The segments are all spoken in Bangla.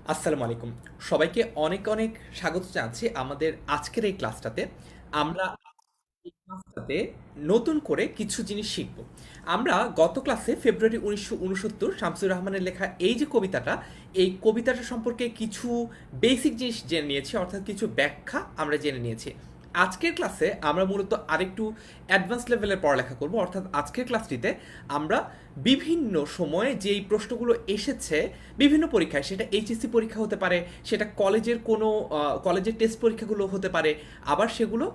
আসসালামু আলাইকুম। সবাইকে অনেক অনেক স্বাগত জানাচ্ছি আমাদের আজকের এই ক্লাসটাতে। আমরা এই ক্লাসটাতে নতুন করে কিছু জিনিস শিখব। আমরা গত ক্লাসে ফেব্রুয়ারি 1969 শামসুর রহমানের লেখা এই যে কবিতাটা, এই কবিতাটা সম্পর্কে কিছু বেসিক জিনিস জেনে নিয়েছি, অর্থাৎ কিছু ব্যাখ্যা আমরা জেনে নিয়েছি। আজকের ক্লাসে আমরা মূলত আরেকটু অ্যাডভান্স লেভেলের পড়ালেখা করব, অর্থাৎ আজকের ক্লাসটিতে আমরা বিভিন্ন সময়ে যেই প্রশ্নগুলো এসেছে বিভিন্ন পরীক্ষায়, সেটা এইচএসসি পরীক্ষা হতে পারে, সেটা কলেজের কোনো কলেজের টেস্ট পরীক্ষাগুলো হতে পারে, আবার সেগুলো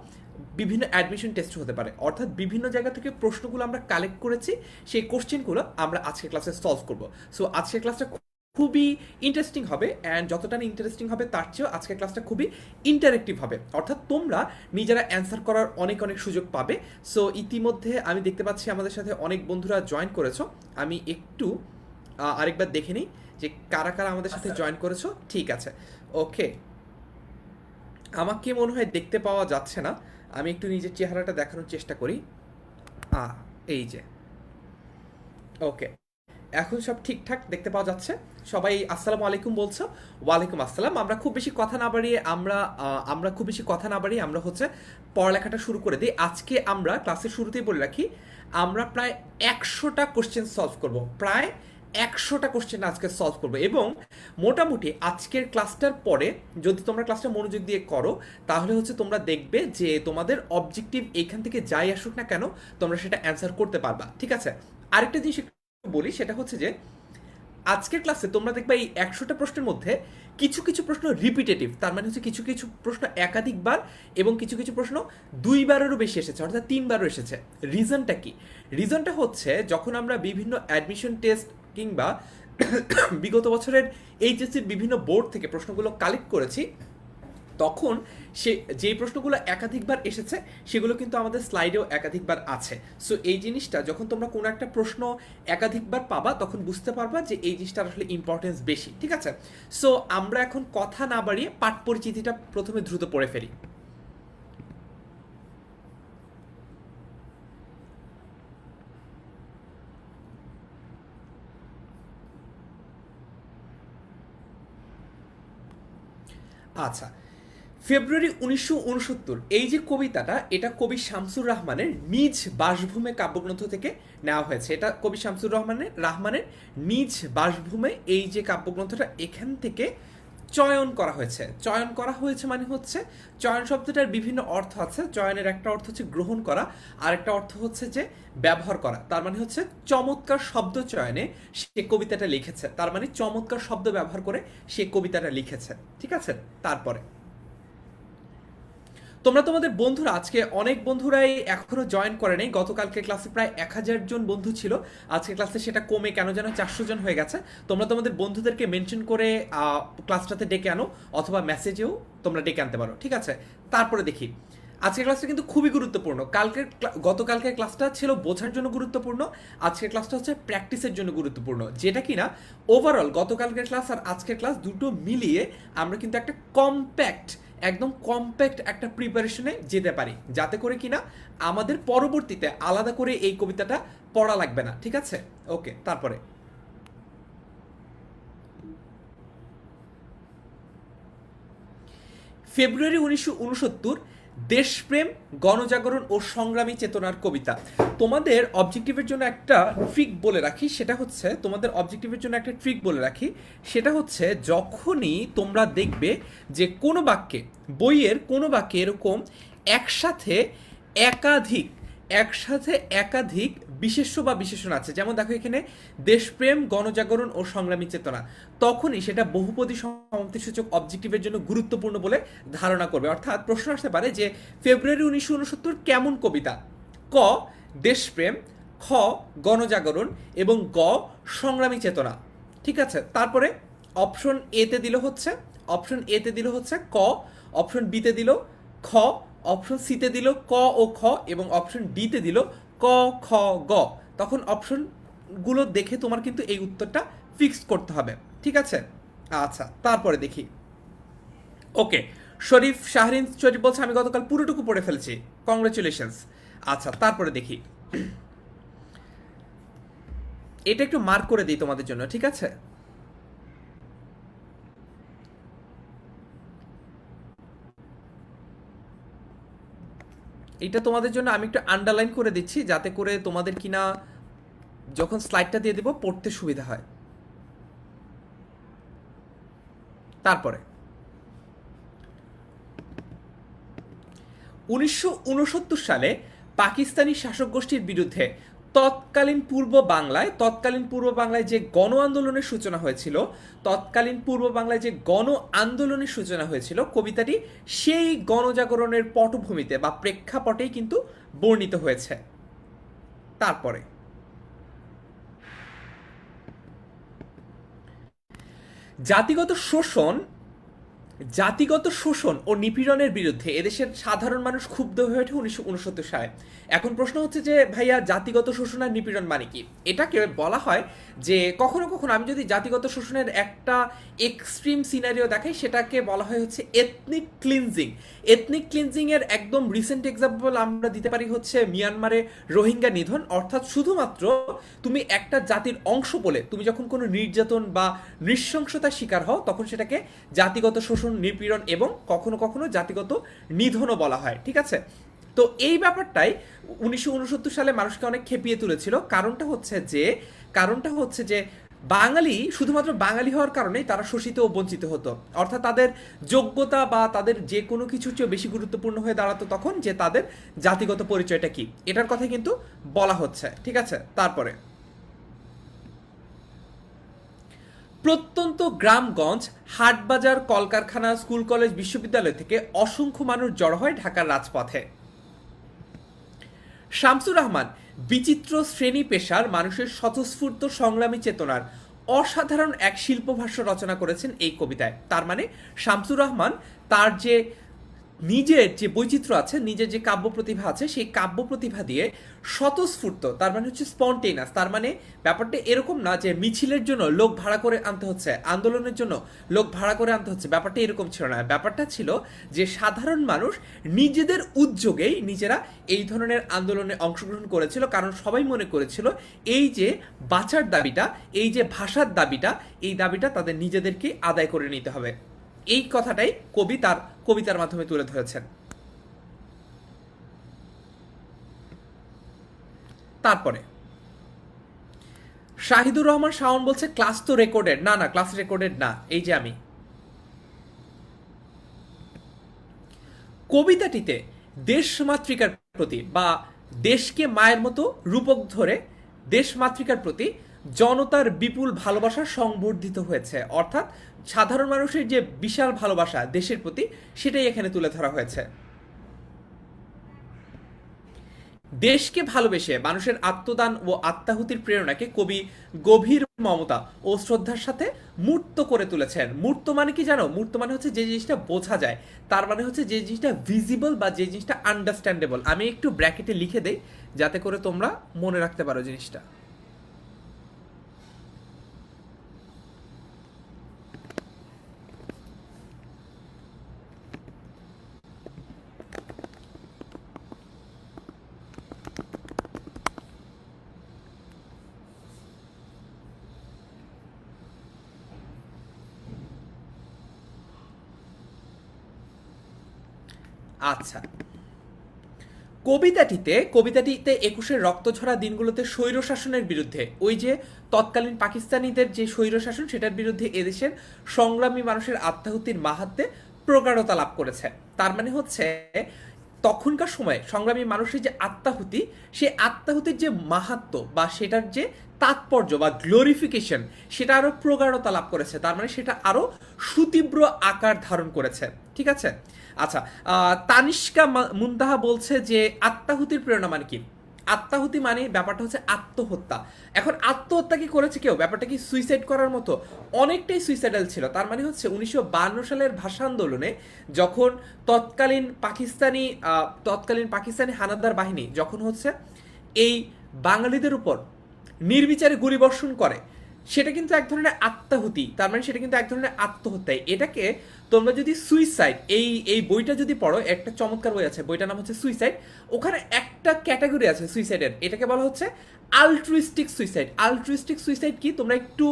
বিভিন্ন অ্যাডমিশন টেস্ট হতে পারে, অর্থাৎ বিভিন্ন জায়গা থেকে প্রশ্নগুলো আমরা কালেক্ট করেছি, সেই কোশ্চেনগুলো আমরা আজকের ক্লাসে সলভ করব। সো আজকের ক্লাসটা খুবই ইন্টারেস্টিং হবে, অ্যান্ড যতটা ইন্টারেস্টিং হবে তার চেয়েও আজকের ক্লাসটা খুবই ইন্টারেক্টিভ হবে, অর্থাৎ তোমরা নিজেরা অ্যান্সার করার অনেক অনেক সুযোগ পাবে। সো ইতিমধ্যে আমি দেখতে পাচ্ছি আমাদের সাথে অনেক বন্ধুরা জয়েন করেছো। আমি একটু আরেকবার দেখে নিই যে কারা কারা আমাদের সাথে জয়েন করেছো। ঠিক আছে, ওকে। আমাকে মনে হয় দেখতে পাওয়া যাচ্ছে না, আমি একটু নিজের চেহারাটা দেখানোর চেষ্টা করি। আ এই যে, ওকে, এখন সব ঠিকঠাক দেখতে পাওয়া যাচ্ছে। সবাই আসসালামু আলাইকুম বলছো। ওয়ালাইকুম আসসালাম। আমরা খুব বেশি কথা না বাড়িয়ে আমরা হচ্ছে পড়ালেখাটা শুরু করে দিই। আজকে আমরা ক্লাসের শুরুতেই বলে রাখি, আমরা প্রায় 100টা কোশ্চেন সলভ করব, প্রায় 100টা কোশ্চেন আজকে সলভ করবো। এবং মোটামুটি আজকের ক্লাসটার পরে যদি তোমরা ক্লাসটা মনোযোগ দিয়ে করো, তাহলে হচ্ছে তোমরা দেখবে যে তোমাদের অবজেক্টিভ এইখান থেকে যাই আসুক না কেন, তোমরা সেটা অ্যান্সার করতে পারবা। ঠিক আছে, আরেকটা জিনিস বলি, সেটা হচ্ছে যে আজকের ক্লাসে তোমরা দেখবে এই 100টা প্রশ্নের মধ্যে কিছু কিছু প্রশ্ন রিপিটেটিভ, তার মানে হচ্ছে কিছু কিছু প্রশ্ন একাধিকবার, এবং কিছু কিছু প্রশ্ন দুইবারেরও বেশি এসেছে, অর্থাৎ তিনবারও এসেছে। রিজনটা কি? রিজনটা হচ্ছে যখন আমরা বিভিন্ন অ্যাডমিশন টেস্ট কিংবা বিগত বছরের এইচএসসির বিভিন্ন বোর্ড থেকে প্রশ্নগুলো কালেক্ট করেছি, তখন সে যেই প্রশ্নগুলো একাধিকবার এসেছে সেগুলো কিন্তু আমাদের স্লাইডেও একাধিকবার আছে। সো এই জিনিসটা যখন তোমরা কোনো একটা প্রশ্ন একাধিকবার পাবা, তখন বুঝতে পারবা যে এই জিনিসটার আসলে ইম্পর্টেন্স বেশি। ঠিক আছে, সো আমরা এখন কথা না বাড়িয়ে পাঠ পরিচিতিটা প্রথমে দ্রুত পড়ে ফেলি। আচ্ছা, ফেব্রুয়ারি 1969 এই যে কবিতাটা, এটা কবি শামসুর রহমানের নিজ বাসভূমে কাব্যগ্রন্থ থেকে নেওয়া হয়েছে। এটা কবি শামসুর রহমানের নিজ বাসভূমে এই যে কাব্যগ্রন্থটা, এখান থেকে চয়ন করা হয়েছে। চয়ন করা হয়েছে মানে হচ্ছে, চয়ন শব্দটার বিভিন্ন অর্থ আছে। চয়নের একটা অর্থ হচ্ছে গ্রহণ করা, আর একটা অর্থ হচ্ছে যে ব্যবহার করা। তার মানে হচ্ছে চমৎকার শব্দ চয়নে সে কবিতাটা লিখেছে, তার মানে চমৎকার শব্দ ব্যবহার করে সে কবিতাটা লিখেছে। ঠিক আছে, তারপরে তোমরা তোমাদের বন্ধুরা, আজকে অনেক বন্ধুরাই এখনো জয়েন করে নেই। গতকালকে ক্লাসে প্রায় 1000 জন বন্ধু ছিল, আজকে ক্লাসে সেটা কমে কেন যেন 400 জন হয়ে গেছে। তোমরা তোমাদের বন্ধুদেরকে মেনশন করে ক্লাসটাতে ডেকে আনো, অথবা মেসেজেও তোমরা ডেকে আনতে পারো। ঠিক আছে, তারপরে দেখি আজকের ক্লাসটা কিন্তু খুবই গুরুত্বপূর্ণ। গতকালকের ক্লাসটা ছিল বোঝার জন্য গুরুত্বপূর্ণ, আজকের ক্লাসটা হচ্ছে প্র্যাকটিসের জন্য গুরুত্বপূর্ণ। যেটা কিনা ওভারঅল গতকালকের ক্লাস আর আজকের ক্লাস দুটো মিলিয়ে আমরা কিন্তু একটা একদম কম্প্যাক্ট একটা প্রিপারেশনে যেতে পারি, যাতে করে কিনা আমাদের পরবর্তীতে আলাদা করে এই কবিতাটা পড়া লাগবে না। ঠিক আছে, ওকে। তারপরে ফেব্রুয়ারি 1969, দেশপ্রেম, গণজাগরণ ও সংগ্রামী চেতনার কবিতা। তোমাদের অবজেক্টিভের জন্য একটা ট্রিক বলে রাখি, সেটা হচ্ছে যখনই তোমরা দেখবে যে কোনো বাক্যে, বইয়ের কোনো বাক্যে এরকম একসাথে একাধিক একসাথে একাধিক বিশেষ্য বা বিশেষণ আছে, যেমন দেখো এখানে দেশপ্রেম, গণজাগরণ ও সংগ্রামী চেতনা, তখনই সেটা বহুপদী সমাপ্তিসূচক অবজেক্টিভের জন্য গুরুত্বপূর্ণ বলে ধারণা করবে। অর্থাৎ প্রশ্ন আসতে পারে যে ফেব্রুয়ারি 1969 কেমন কবিতা? ক, দেশপ্রেম; খ, গণজাগরণ; এবং গ, সংগ্রামী চেতনা। ঠিক আছে, তারপরে অপশন এতে দিল হচ্ছে ক, অপশন বিতে দিল খ, অপশন সিতে দিল ক ও খ, এবং অপশন ডিতে দিল ক, খ, গ। তখন অপশনগুলো দেখে তোমার কিন্তু এই উত্তরটা ফিক্সড করতে হবে। ঠিক আছে, আচ্ছা, তারপরে দেখি। ওকে, শরীফ বলছে আমি গতকাল পুরোটুকু পড়ে ফেলেছি, কংগ্রেচুলেশনস। আচ্ছা, তারপরে দেখি, এটা একটু মার্ক করে দিই তোমাদের জন্য। ঠিক আছে, এটা তোমাদের জন্য আমি একটু আন্ডারলাইন করে দিচ্ছি যাতে করে তোমাদের কিনা যখন স্লাইডটা দিয়ে দেবো পড়তে সুবিধা হয়। তারপরে 1969 সালে পাকিস্তানি শাসক গোষ্ঠীর বিরুদ্ধে তৎকালীন পূর্ব বাংলায় যে গণ আন্দোলনের সূচনা হয়েছিল, কবিতাটি সেই গণজাগরণের পটভূমিতে বা প্রেক্ষাপটেই কিন্তু বর্ণিত হয়েছে। তারপরে জাতিগত শোষণ জাতিগত শোষণ ও নিপীড়নের বিরুদ্ধে এদেশের সাধারণ মানুষ ক্ষুব্ধ হয়ে ওঠে 1969 সালে। এখন প্রশ্ন হচ্ছে যে ভাইয়া জাতিগত শোষণ আর নিপীড়ন মানে কি? এটাকে বলা হয় যে কখনো কখনো আমি যদি জাতিগত শোষণের একটা এক্সট্রিম সিনারিও দেখাই, সেটাকে বলা হয় হচ্ছে এথনিক ক্লিনজিং। এথনিক ক্লিনজিং এর একদম রিসেন্ট এক্সাম্পল আমরা দিতে পারি হচ্ছে মিয়ানমারে রোহিঙ্গা নিধন। অর্থাৎ শুধুমাত্র তুমি একটা জাতির অংশ বলে তুমি যখন কোনো নির্যাতন বা নৃশংসতার শিকার হও, তখন সেটাকে জাতিগত শোষণ, নিপীড়ন এবং কখনো কখনো জাতিগত নিধনও বলা হয়। ঠিক আছে, তো এই ব্যাপারটাই 1969 সালে মানুষকে অনেক খেপিয়ে তুলেছিল। কারণটা হচ্ছে যে বাঙালি, শুধুমাত্র বাঙালি হওয়ার কারণেই তারা শোষিত ও বঞ্চিত হতো। অর্থাৎ তাদের যোগ্যতা বা তাদের যে কোনো কিছুর চেয়ে বেশি গুরুত্বপূর্ণ হয়ে দাঁড়াতো তখন যে তাদের জাতিগত পরিচয়টা কি, এটার কথা কিন্তু বলা হচ্ছে। ঠিক আছে, তারপরে প্রত্যন্ত গ্রামগঞ্জ, হাটবাজার, কলকারখানা, স্কুল, কলেজ, বিশ্ববিদ্যালয় থেকে অসংখ্য মানুষ জড়ো হয় ঢাকার রাজপথে। শামসুর রহমান বিচিত্র শ্রেণী পেশার মানুষের স্বতঃস্ফূর্ত সংগ্রামী চেতনার অসাধারণ এক শিল্পভাষ্য রচনা করেছেন এই কবিতায়। তার মানে শামসুর রহমান তার যে নিজের যে বৈচিত্র্য আছে, নিজের যে কাব্য প্রতিভা আছে, সেই কাব্য প্রতিভা দিয়ে স্বতঃস্ফূর্ত, তার মানে হচ্ছে স্পন্টেনাস। তার মানে ব্যাপারটা এরকম না যে মিছিলের জন্য লোক ভাড়া করে আনতে হচ্ছে, আন্দোলনের জন্য লোক ভাড়া করে আনতে হচ্ছে, ব্যাপারটা এরকম ছিল না। ব্যাপারটা ছিল যে সাধারণ মানুষ নিজেদের উদ্যোগেই নিজেরা এই ধরনের আন্দোলনে অংশগ্রহণ করেছিল, কারণ সবাই মনে করেছিল এই যে বাঁচার দাবিটা, এই যে ভাষার দাবিটা, এই দাবিটা তাদের নিজেদেরকে আদায় করে নিতে হবে। এই কথাটাই কবি তার কবিতার মাধ্যমে তুলে ধরেছেন। তারপরে শাহিদুর রহমান শাওন বলছে ক্লাস তো রেকর্ডেড। না না, ক্লাস রেকর্ডেড না। এই যে আমি কবিতাটিতে দেশমাতৃকার প্রতি বা দেশকে মায়ের মতো রূপক ধরে দেশমাতৃকার প্রতি জনতার বিপুল ভালোবাসা সংবর্ধিত হয়েছে। অর্থাৎ সাধারণ মানুষের যে বিশাল ভালোবাসা দেশের প্রতি, সেটাই এখানে তুলে ধরা হয়েছে। দেশকে ভালোবেসে মানুষের আত্মদান ও আত্মাহুতির প্রেরণাকে কবি গভীর মমতা ও শ্রদ্ধার সাথে মূর্ত করে তুলেছেন। মূর্ত মানে কি জানো? মূর্ত মানে হচ্ছে যে জিনিসটা বোঝা যায়, তার মানে হচ্ছে যে জিনিসটা ভিজিবল বা যে জিনিসটা আন্ডারস্ট্যান্ডেবল। আমি একটু ব্র্যাকেটে লিখে দেই যাতে করে তোমরা মনে রাখতে পারো জিনিসটা। আচ্ছা, কবিতাটিতে 21-এর রক্তঝরা দিনগুলোতে স্বৈর শাসনের বিরুদ্ধে, ওই যে তৎকালীন পাকিস্তানিদের যে স্বৈর শাসন, সেটার বিরুদ্ধে এদেশের সংগ্রামী মানুষের আত্মাহুতির মাহাত্ম্যে প্রগাঢ়তা লাভ করেছে। তার মানে হচ্ছে তখনকার সময়ে সংগ্রামী মানুষের যে আত্মাহুতি, সেই আত্মাহুতির যে মাহাত্ম্য বা সেটার যে তাৎপর্য বা গ্লোরিফিকেশন, সেটা আরো প্রগাঢ়তা লাভ করেছে। তার মানে সেটা আরো সুতীব্র আকার ধারণ করেছে। ঠিক আছে, আচ্ছা, তানিষ্কা মুন্তাহা বলছে যে আত্মাহুতির প্রেরণা মানে কি? আত্মাহুতি মানে ব্যাপারটা হচ্ছে আত্মহত্যা। এখন আত্মহত্যা কি করেছে কেউ? ব্যাপারটা কি সুইসাইড করার মতো? অনেকটাই সুইসাইডাল ছিল। তার মানে হচ্ছে 1952 সালের ভাষা আন্দোলনে যখন তৎকালীন পাকিস্তানি হানাদার বাহিনী যখন হচ্ছে এই বাঙালিদের উপর নির্বিচারে গুলিবর্ষণ করে, সেটা কিন্তু এক ধরনের আত্মাহুতি। তার মানে সেটা কিন্তু এক ধরনের আত্মহত্যাই। এটাকে তোমরা যদি সুইসাইড, এই বইটা যদি পড়ো, একটা চমৎকার বই আছে, বইটার নাম হচ্ছে সুইসাইড। ওখানে একটা ক্যাটাগরি আছে সুইসাইডের, এটাকে বলা হচ্ছে আলট্রুইস্টিক সুইসাইড। আলট্রুইস্টিক সুইসাইড কি তোমরা একটু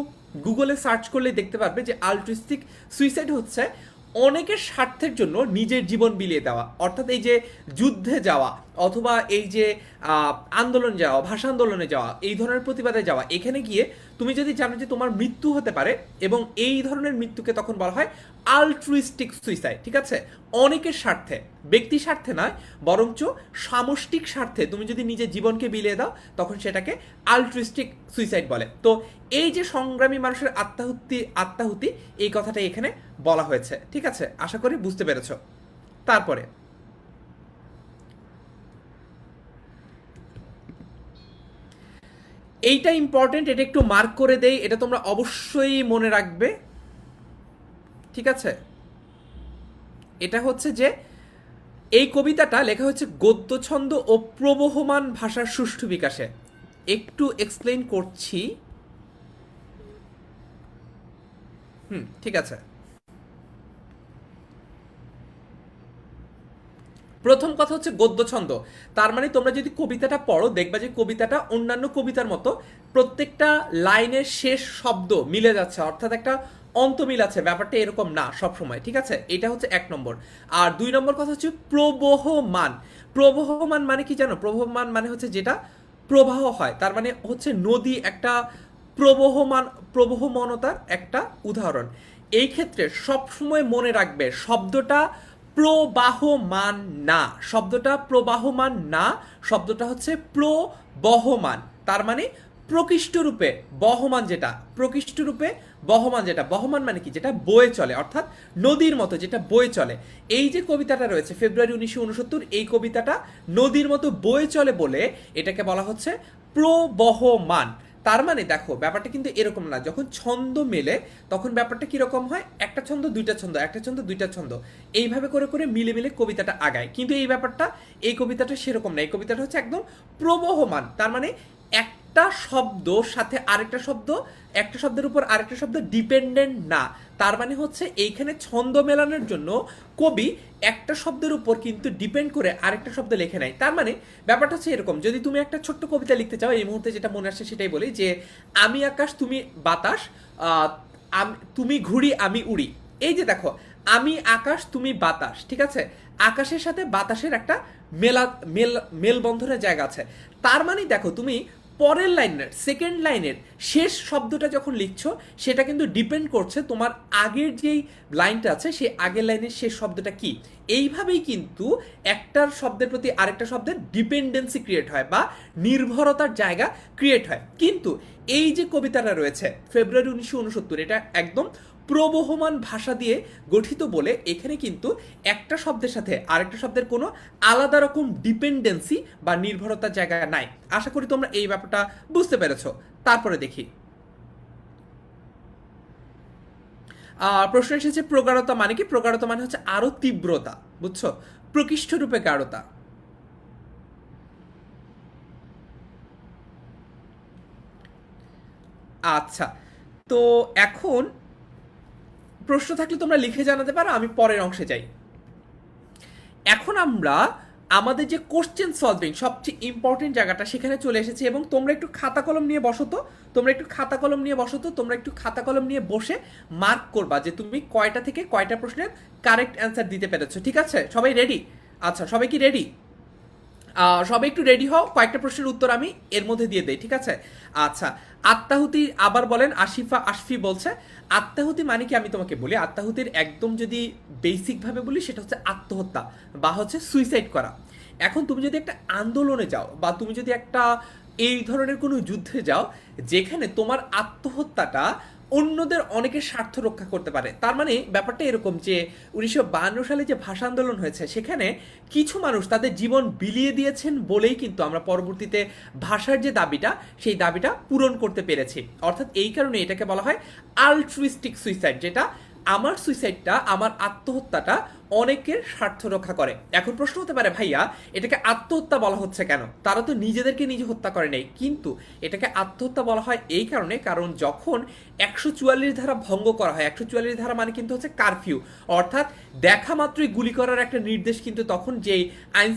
গুগলে সার্চ করলে দেখতে পারবে যে আলট্রুইস্টিক সুইসাইড হচ্ছে অনেকের স্বার্থের জন্য নিজের জীবন বিলিয়ে দেওয়া, অর্থাৎ এই যে যুদ্ধে যাওয়া অথবা এই যে আন্দোলন যাওয়া, ভাষা আন্দোলনে যাওয়া, এই ধরনের প্রতিবাদে যাওয়া, এখানে গিয়ে তুমি যদি জানো যে তোমার মৃত্যু হতে পারে, এবং এই ধরনের মৃত্যুকে তখন বলা হয় আলট্রুইস্টিক সুইসাইড। ঠিক আছে, অনেকের স্বার্থে, ব্যক্তি স্বার্থে নয় বরঞ্চ সামষ্টিক স্বার্থে তুমি যদি নিজের জীবনকে বিলিয়ে দাও তখন সেটাকে আলট্রুইস্টিক সুইসাইড বলে। তো এই যে সংগ্রামী মানুষের আত্মাহুতি এই কথাটা এখানে বলা হয়েছে। ঠিক আছে, আশা করি বুঝতে পেরেছ। তারপরে এইটা ইম্পর্টেন্ট, এটা একটু মার্ক করে দেই, এটা তোমরা অবশ্যই মনে রাখবে। ঠিক আছে, এটা হচ্ছে যে এই কবিতাটা লেখা হচ্ছে গদ্য ছন্দ ও প্রবহমান ভাষার সুষ্ঠু বিকাশে। একটু এক্সপ্লেইন করছি। ঠিক আছে, প্রথম কথা হচ্ছে গদ্য ছন্দ। তার মানে তোমরা যদি কবিতাটা পড়ো দেখবা যে কবিতাটা অন্যান্য কবিতার মতো প্রত্যেকটা লাইনের শেষ শব্দ মিলে যাচ্ছে, অর্থাৎ একটা অন্তমিল আছে, ব্যাপারটা এরকম না সব সময়। ঠিক আছে, এটা হচ্ছে এক নম্বর। আর দুই নম্বর কথা হচ্ছে প্রবহমান। প্রবহমান মানে কি জানো? প্রবহমান মানে হচ্ছে যেটা প্রবাহ হয়, তার মানে হচ্ছে নদী একটা প্রবহমান, প্রবহমানতার একটা উদাহরণ। এই ক্ষেত্রে সবসময় মনে রাখবে শব্দটা প্রবাহমান না, শব্দটা প্রবাহমান না, শব্দটা হচ্ছে প্রবহমান। তার মানে প্রকৃষ্ট রূপে বহমান, যেটা প্রকৃষ্ট রূপে বহমান, যেটা বহমান মানে কি, যেটা বয়ে চলে, অর্থাৎ নদীর মতো যেটা বয়ে চলে। এই যে কবিতাটা রয়েছে ফেব্রুয়ারি 1969, এই কবিতাটা নদীর মতো বয়ে চলে বলে এটাকে বলা হচ্ছে প্রবহমান। তার মানে দেখো ব্যাপারটা কিন্তু এরকম না, যখন ছন্দ মেলে তখন ব্যাপারটা কিরকম হয়, একটা ছন্দ দুইটা ছন্দ, একটা ছন্দ দুইটা ছন্দ, এইভাবে করে করে মিলে মিলে কবিতাটা আগায়। কিন্তু এই ব্যাপারটা, এই কবিতাটা সেরকম না, এই কবিতাটা হচ্ছে একদম প্রবহমান। তার মানে একটা শব্দ সাথে আরেকটা শব্দ, একটা শব্দের উপর আরেকটা শব্দ ডিপেন্ডেন্ট না। তার মানে হচ্ছে এইখানে ছন্দ মেলানোর জন্য কবি একটা শব্দের উপর কিন্তু ডিপেন্ড করে আরেকটা শব্দ লেখে নেয়। তার মানে ব্যাপারটা হচ্ছে এরকম, যদি তুমি একটা ছোট্ট কবিতা লিখতে চাও, এই মুহূর্তে যেটা মনে আসছে সেটাই বলি, যে আমি আকাশ তুমি বাতাস, তুমি ঘুড়ি আমি উড়ি। এই যে দেখো, আমি আকাশ তুমি বাতাস, ঠিক আছে, আকাশের সাথে বাতাসের একটা মেলবন্ধনের জায়গা আছে। তার মানে দেখো তুমি পরের লাইনের, সেকেন্ড লাইনের শেষ শব্দটা যখন লিখছো সেটা কিন্তু ডিপেন্ড করছে তোমার আগের যেই লাইনটা আছে সেই আগের লাইনের শেষ শব্দটা কি। এইভাবেই কিন্তু একটার শব্দের প্রতি আরেকটা শব্দের ডিপেন্ডেন্সি ক্রিয়েট হয় বা নির্ভরতার জায়গা ক্রিয়েট হয়। কিন্তু এই যে কবিতাটা রয়েছে ফেব্রুয়ারি 1969, এটা একদম প্রবহমান ভাষা দিয়ে গঠিত বলে এখানে কিন্তু একটা শব্দের সাথে আরেকটা শব্দের কোনো আলাদা রকম ডিপেন্ডেন্সি বা নির্ভরতার জায়গা নাই। আশা করি তোমরা এই ব্যাপারটা বুঝতে পেরেছো। তারপরে দেখি, প্রশ্ন এসেছে প্রগাঢ়তা মানে কি? প্রগাঢ়তা মানে হচ্ছে আরো তীব্রতা, বুঝছো, প্রকৃষ্ট রূপে গাঢ়তা। আচ্ছা, তো এখন প্রশ্ন থাকলে তোমরা লিখে জানাতে পারো, আমি পরের অংশে যাই। এখন আমরা আমাদের যে কোশ্চেন সলভিং সবচেয়ে ইম্পর্টেন্ট জায়গাটা সেখানে চলে এসেছি, এবং তোমরা একটু খাতা কলম নিয়ে বসো তো, তোমরা একটু খাতা কলম নিয়ে বসো তো, তোমরা একটু খাতা কলম নিয়ে বসে মার্ক করবা যে তুমি কয়টা থেকে কয়টা প্রশ্নের কারেক্ট অ্যান্সার দিতে পেরেছো। ঠিক আছে, সবাই রেডি? আচ্ছা, সবাই কি রেডি? সবাই একটু রেডি হও, কয়েকটা প্রশ্নের উত্তর আমি এর মধ্যে দিয়ে দেই। ঠিক আছে, আচ্ছা, আত্মাহুতি আবার বলেন, আশফি বলছে আত্মাহুতি মানে কি? আমি তোমাকে বলি, আত্মাহুতির একদম যদি বেসিকভাবে বলি সেটা হচ্ছে আত্মহত্যা বা হচ্ছে সুইসাইড করা। এখন তুমি যদি একটা আন্দোলনে যাও বা তুমি যদি একটা এই ধরনের কোনো যুদ্ধে যাও যেখানে তোমার আত্মহত্যাটা অন্যদের অনেকের স্বার্থ রক্ষা করতে পারে, তার মানে ব্যাপারটা এরকম যে 1952 সালে যে ভাষা আন্দোলন হয়েছে সেখানে কিছু মানুষ তাদের জীবন বিলিয়ে দিয়েছেন বলেই কিন্তু আমরা পরবর্তীতে ভাষার যে দাবিটা সেই দাবিটা পূরণ করতে পেরেছি। অর্থাৎ এই কারণে এটাকে বলা হয় আলট্রুইস্টিক সুইসাইড, যেটা আমার সুইসাইডটা, আমার আত্মহত্যাটা অনেকের স্বার্থ রক্ষা করে। এখন প্রশ্ন হতে পারে, ভাইয়া এটাকে আত্মহত্যা বলা হচ্ছে কেন? তারা তো নিজেদেরকে নিজে হত্যা করে নেই, কিন্তু এটাকে আত্মহত্যা বলা হয় এই কারণে, কারণ যখন 144 ধারা ভঙ্গ করা হয়, 144 ধারা মানে কিন্তু হচ্ছে কারফিউ, অর্থাৎ দেখা মাত্রই গুলি করার একটা নির্দেশ কিন্তু তখন যেই আইন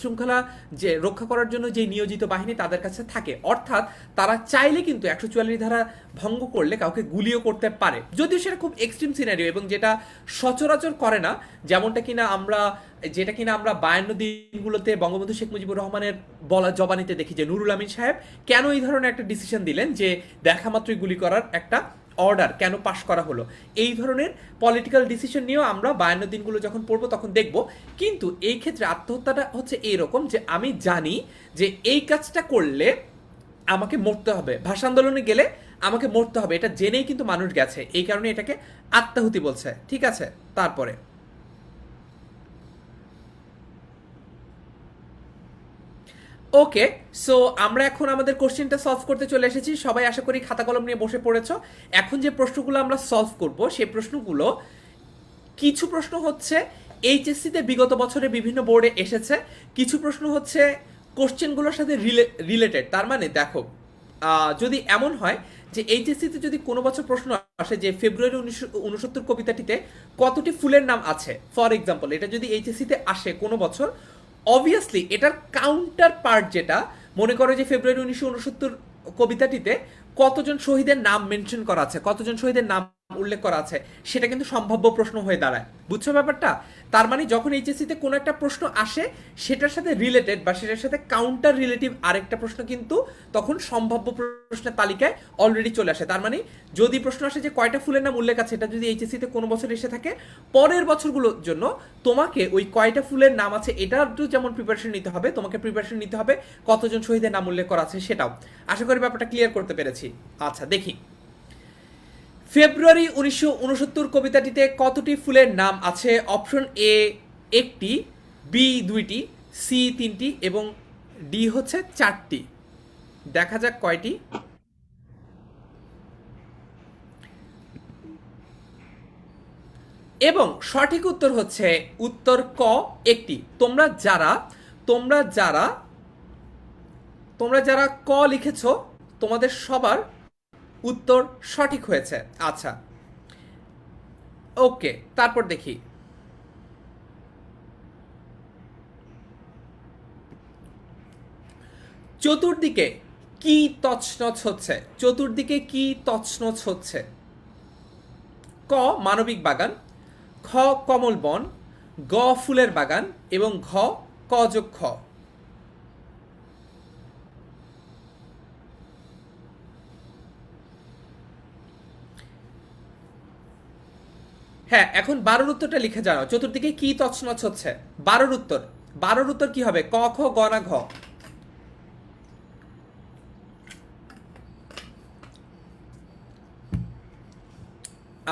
শৃঙ্খলা যে রক্ষা করার জন্য যে নিয়োজিত বাহিনী তাদের কাছে থাকে, অর্থাৎ তারা চাইলে কিন্তু 144 ধারা ভঙ্গ করলে কাউকে গুলিও করতে পারে, যদিও সেটা খুব এক্সট্রিম সিনারিও এবং যেটা সচরাচর করে না। যেটা কিনা আমরা 52 দিনগুলোতে বঙ্গবন্ধু শেখ মুজিবুর রহমানের বলা জবানিতে দেখি যে নুরুল আমিন সাহেব কেন এই ধরনের একটা ডিসিশন দিলেন যে দেখা মাত্রই গুলি করার একটা অর্ডার কেন পাশ করা হলো। এই ধরনের পলিটিক্যাল ডিসিশন নিয়েও আমরা 52 দিনগুলো যখন পড়বো তখন দেখব। কিন্তু এই ক্ষেত্রে আত্মহত্যাটা হচ্ছে এইরকম যে আমি জানি যে এই কাজটা করলে আমাকে মরতে হবে, ভাষা আন্দোলনে গেলে আমাকে মরতে হবে, এটা জেনেই কিন্তু মানুষ গেছে, এই কারণে এটাকে আত্মাহুতি বলছে। ঠিক আছে, তারপরে ওকে, সো আমরা এখন আমাদের কোশ্চেনটা সলভ করতে চলে এসেছি। সবাই আশা করি খাতা কলম নিয়ে বসে পড়েছো। এখন যে প্রশ্নগুলো আমরা সলভ করব সেই প্রশ্নগুলো, কিছু প্রশ্ন হচ্ছে এইচএসসিতে বিগত বছরে বিভিন্ন বোর্ডে এসেছে, কিছু প্রশ্ন হচ্ছে কোশ্চেনগুলোর সাথে রিলেটেড। তার মানে দেখো, যদি এমন হয় যে এইচএসসিতে যদি কোনো বছর প্রশ্ন আসে যে ফেব্রুয়ারি 1969 কবিতাটিতে কতটি ফুলের নাম আছে, ফর এক্সাম্পল, এটা যদি এইচএসসিতে আসে কোনো বছর, অবভিয়াসলি এটার কাউন্টার পার্ট যেটা, মনে করো যে ফেব্রুয়ারি 1969 কবিতাটিতে কতজন শহীদের নাম মেনশন করা আছে, কতজন শহীদের নাম উল্লেখ করা আছে, সেটা কিন্তু সম্ভাব্য প্রশ্ন হয়ে দাঁড়ায়। বুঝছো ব্যাপারটা? তার মানে যখন এইচএসসিতে কোনো একটা প্রশ্ন আসে সেটার সাথে রিলেটেড বা সেটার সাথে কাউন্টার রিলেটিভ আরেকটা প্রশ্ন কিন্তু তখন সম্ভাব্য প্রশ্নের তালিকায় অলরেডি চলে আসে। তার মানে যদি প্রশ্ন আসে যে কয়টা ফুলের নাম উল্লেখ আছে, এটা যদি এইচএসসিতে কোনো বছর এসে থাকে, পরের বছরগুলোর জন্য তোমাকে ওই কয়টা ফুলের নাম আছে এটার যেমন প্রিপারেশন নিতে হবে, তোমাকে প্রিপারেশন নিতে হবে কতজন শহীদের নাম উল্লেখ করা আছে সেটাও। আশা করি ব্যাপারটা ক্লিয়ার করতে পেরেছি। আচ্ছা দেখি, ফেব্রুয়ারি 1969 কবিতাটিতে কতটি ফুলের নাম আছে? অপশন এ একটি, বি দুইটি, সি তিনটি এবং ডি হচ্ছে চারটি। দেখা যাক কয়টি। এবং সঠিক উত্তর হচ্ছে উত্তর ক, একটি। তোমরা যারা তোমরা যারা ক লিখেছ তোমাদের সবার উত্তর সঠিক হয়েছে। আচ্ছা ওকে, তারপর দেখি, চতুর্দিকে কি তছনছ হচ্ছে? চতুর্দিকে কি তছনছ হচ্ছে? ক মানবিক বাগান, খ কমল বন, গ ফুলের বাগান এবং ঘ ক যোগ খ। হ্যাঁ, এখন 12-র উত্তরটা লিখে জানাও, চতুর্দিকে কি তছনছ হচ্ছে। 12-র উত্তর কি হবে? ক খ গ না ঘ?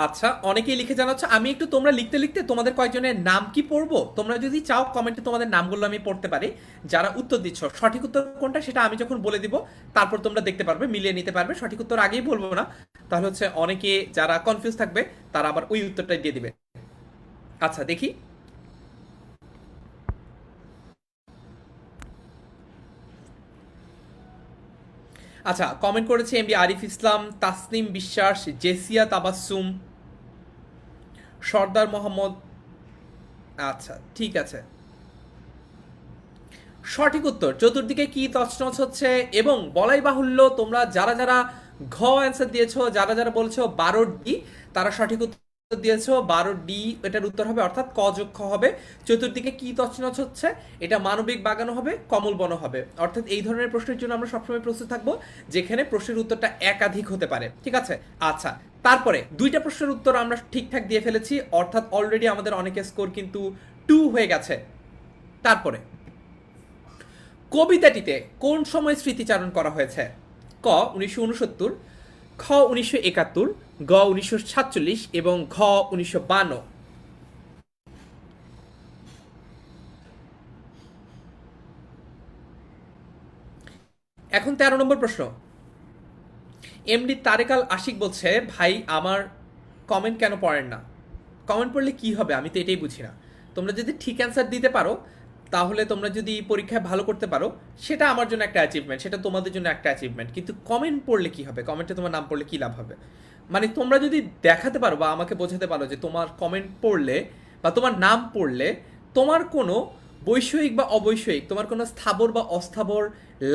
আচ্ছা, অনেকেই লিখে জানাচ্ছ। আমি একটু তোমরা লিখতে লিখতে তোমাদের কয়েকজনের নাম কি পড়বো, তোমরা যদি চাও কমেন্টে তোমাদের নামগুলো আমি পড়তে পারি যারা উত্তর দিচ্ছ। সঠিক উত্তর কোনটা সেটা আমি যখন বলে দিব তারপর তোমরা দেখতে পারবে, মিলিয়ে নিতে পারবে। সঠিক উত্তর আগেই বলবো না, তাহলে হচ্ছে অনেকে যারা কনফিউজ থাকবে তারা আবার ওই উত্তরটাই দিয়ে দিবে। আচ্ছা দেখি, আচ্ছা কমেন্ট করেছে এমবি আরিফ ইসলাম, তাসনিম বিশ্বাস, জেসিয়া তাবাসসুম, সর্দার মোহাম্মদ। আচ্ছা ঠিক আছে, সঠিক উত্তর চতুর্দিকে কি তছনছ হচ্ছে। এবং বলাই বাহুল্য তোমরা যারা যারা ঘ অ্যান্সার দিয়েছো, যারা যারা বলছো 12 ডি, তারা সঠিক উত্তর দিয়েছো 12 ডি, এটার উত্তর হবে, অর্থাৎ ক যোগ খ হবে। চতুর্দিকে কি তছনছ হচ্ছে, এটা মানবিক বাগানও হবে, কমল বনও হবে। অর্থাৎ এই ধরনের প্রশ্নের জন্য আমরা সবসময় প্রস্তুত থাকবো যেখানে প্রশ্নের উত্তরটা একাধিক হতে পারে। ঠিক আছে, আচ্ছা তারপরে দুইটা প্রশ্নের উত্তর আমরা ঠিকঠাক দিয়ে ফেলেছি, অর্থাৎ অলরেডি আমাদের অনেকের স্কোর কিন্তু 2 হয়ে গেছে। তারপরে কবিতাটিতে কোন সময় স্মৃতিচারণ করা হয়েছে? ক 1969, খ 1971, গ 1947 এবং ঘ 1952। এখন 13 নম্বর প্রশ্ন। এমডি তারেক আল আশিক বলছে, ভাই আমার কমেন্ট কেন পড়েন না? কমেন্ট পড়লে কি হবে আমি তো এটাই বুঝি না। তোমরা যদি ঠিক অ্যান্সার দিতে পারো, তাহলে তোমরা যদি পরীক্ষায় ভালো করতে পারো, সেটা আমার জন্য একটা অ্যাচিভমেন্ট, সেটা তোমাদের জন্য একটা অ্যাচিভমেন্ট। কিন্তু কমেন্ট পড়লে কি হবে, কমেন্টে তোমার নাম পড়লে কি লাভ হবে? মানে তোমরা যদি দেখাতে পারো বা আমাকে বোঝাতে পারো যে তোমার কমেন্ট পড়লে বা তোমার নাম পড়লে তোমার কোনো বৈষয়িক বা অবৈষয়িক, তোমার কোনো স্থাবর বা অস্থাবর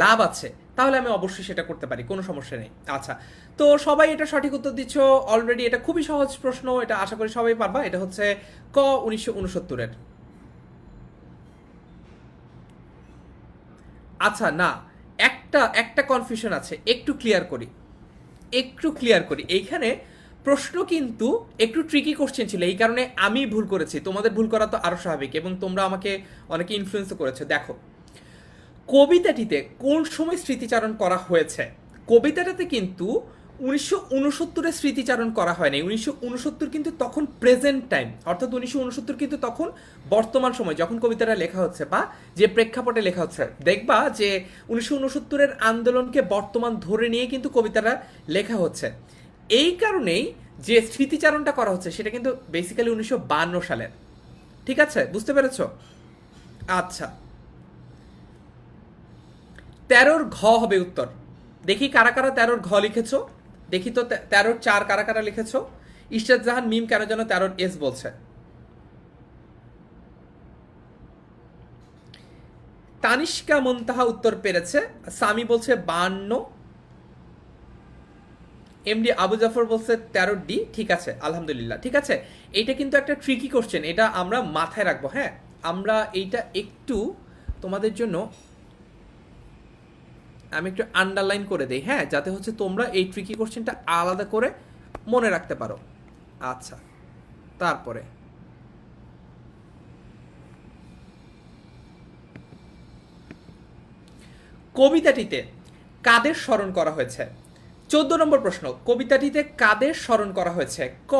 লাভ আছে, তাহলে আমি অবশ্যই সেটা করতে পারি, কোনো সমস্যা নেই। আচ্ছা, তো সবাই এটা সঠিক উত্তর দিচ্ছ অলরেডি। এটা খুবই সহজ প্রশ্ন, এটা আশা করি সবাই পারবা। এটা হচ্ছে ক 1969-এর। আচ্ছা না, একটা একটা কনফিউশন আছে, একটু ক্লিয়ার করি, একটু ক্লিয়ার করি। এইখানে প্রশ্ন কিন্তু একটু ট্রিকি কোশ্চেন ছিল, এই কারণে আমি ভুল করেছি। তোমাদের ভুল করা তো আরো স্বাভাবিক, এবং তোমরা আমাকে অনেকে ইনফ্লুয়েন্স করেছো। দেখো, কবিতাটিতে কোন সময় স্মৃতিচারণ করা হয়েছে? কবিতাটাতে কিন্তু 1969-এ স্মৃতিচারণ করা হয়নি। 1969 কিন্তু তখন প্রেজেন্ট টাইম, অর্থাৎ 1969 কিন্তু তখন বর্তমান সময়, যখন কবিতাটা লেখা হচ্ছে বা যে প্রেক্ষাপটে লেখা হচ্ছে। দেখবা যে 1969-এর আন্দোলনকে বর্তমান ধরে নিয়ে কিন্তু কবিতাটা লেখা হচ্ছে। এই কারণেই যে স্মৃতিচারণটা করা হচ্ছে সেটা কিন্তু বেসিক্যালি 1952 সালের। ঠিক আছে, বুঝতে পেরেছো? আচ্ছা, 13-র ঘ হবে উত্তর। দেখি কারা কারা 13-র ঘ লিখেছো, দেখি তো 13-র 4 কারা কারা লিখেছো। ইশরাত জাহান মিম কেন যেন 13-র এস বলছে। তানিষ্কা মুনতাহা উত্তর পেরেছে। সামি বলছে 52। এমডি আবু জাফর বলছে 13 ডি। ঠিক আছে, আলহামদুলিল্লাহ, ঠিক আছে। এইটা কিন্তু একটা ট্রিকি কোশ্চেন, এটা আমরা মাথায় রাখবো। হ্যাঁ, আমরা এইটা একটু তোমাদের জন্য আমি একটু আন্ডারলাইন করে দিই, হ্যাঁ, যাতে হচ্ছে তোমরা এই ট্রিকি কোশ্চেনটা আলাদা করে মনে রাখতে পারো। আচ্ছা, তারপরে কবিতাটিতে কাদের স্মরণ করা হয়েছে? 14 নম্বর প্রশ্ন, কবিতাটিতে কাদের স্মরণ করা হয়েছে? ক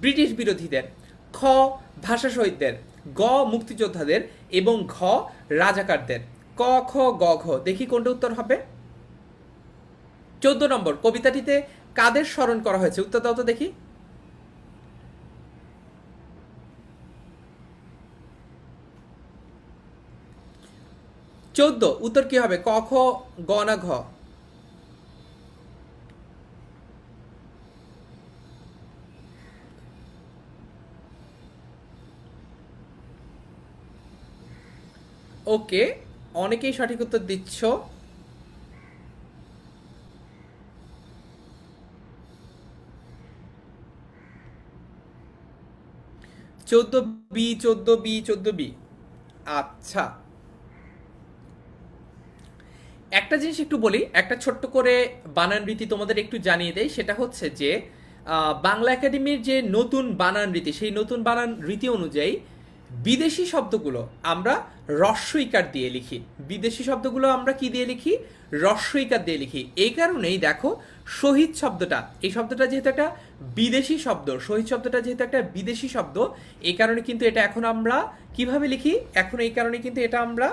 ব্রিটিশ বিরোধীদের, খ ভাষা শহীদদের, গ মুক্তিযোদ্ধাদের এবং ঘ রাজাকারদের। ক খ গ ঘ, দেখি কোনটা উত্তর হবে। 14 নম্বর, কবিতাটিতে কাদের স্মরণ করা হয়েছে? উত্তর দাও তো দেখি। 14 উত্তর কি হবে, ক খ গ না ঘ? ওকে, অনেকেই সঠিক উত্তর দিচ্ছ। 14 বি, 14 বি, 14 বি। আচ্ছা, একটা জিনিস একটু বলি, একটা ছোট্ট করে বানান রীতি তোমাদের একটু জানিয়ে দেই। সেটা হচ্ছে যে বাংলা একাডেমির যে নতুন বানান রীতি, সেই নতুন বানান রীতি অনুযায়ী বিদেশি শব্দগুলো আমরা রস্বইকার দিয়ে লিখি। বিদেশি শব্দগুলো আমরা কি দিয়ে লিখি? রস্বইকার দিয়ে লিখি। এই কারণেই দেখো, শহীদ শব্দটা, এই শব্দটা যেহেতু একটা বিদেশি শব্দ, শহীদ শব্দটা যেহেতু একটা বিদেশি শব্দ, এই কারণে কিন্তু এটা এখন আমরা কিভাবে লিখি? এখন এই কারণে কিন্তু এটা আমরা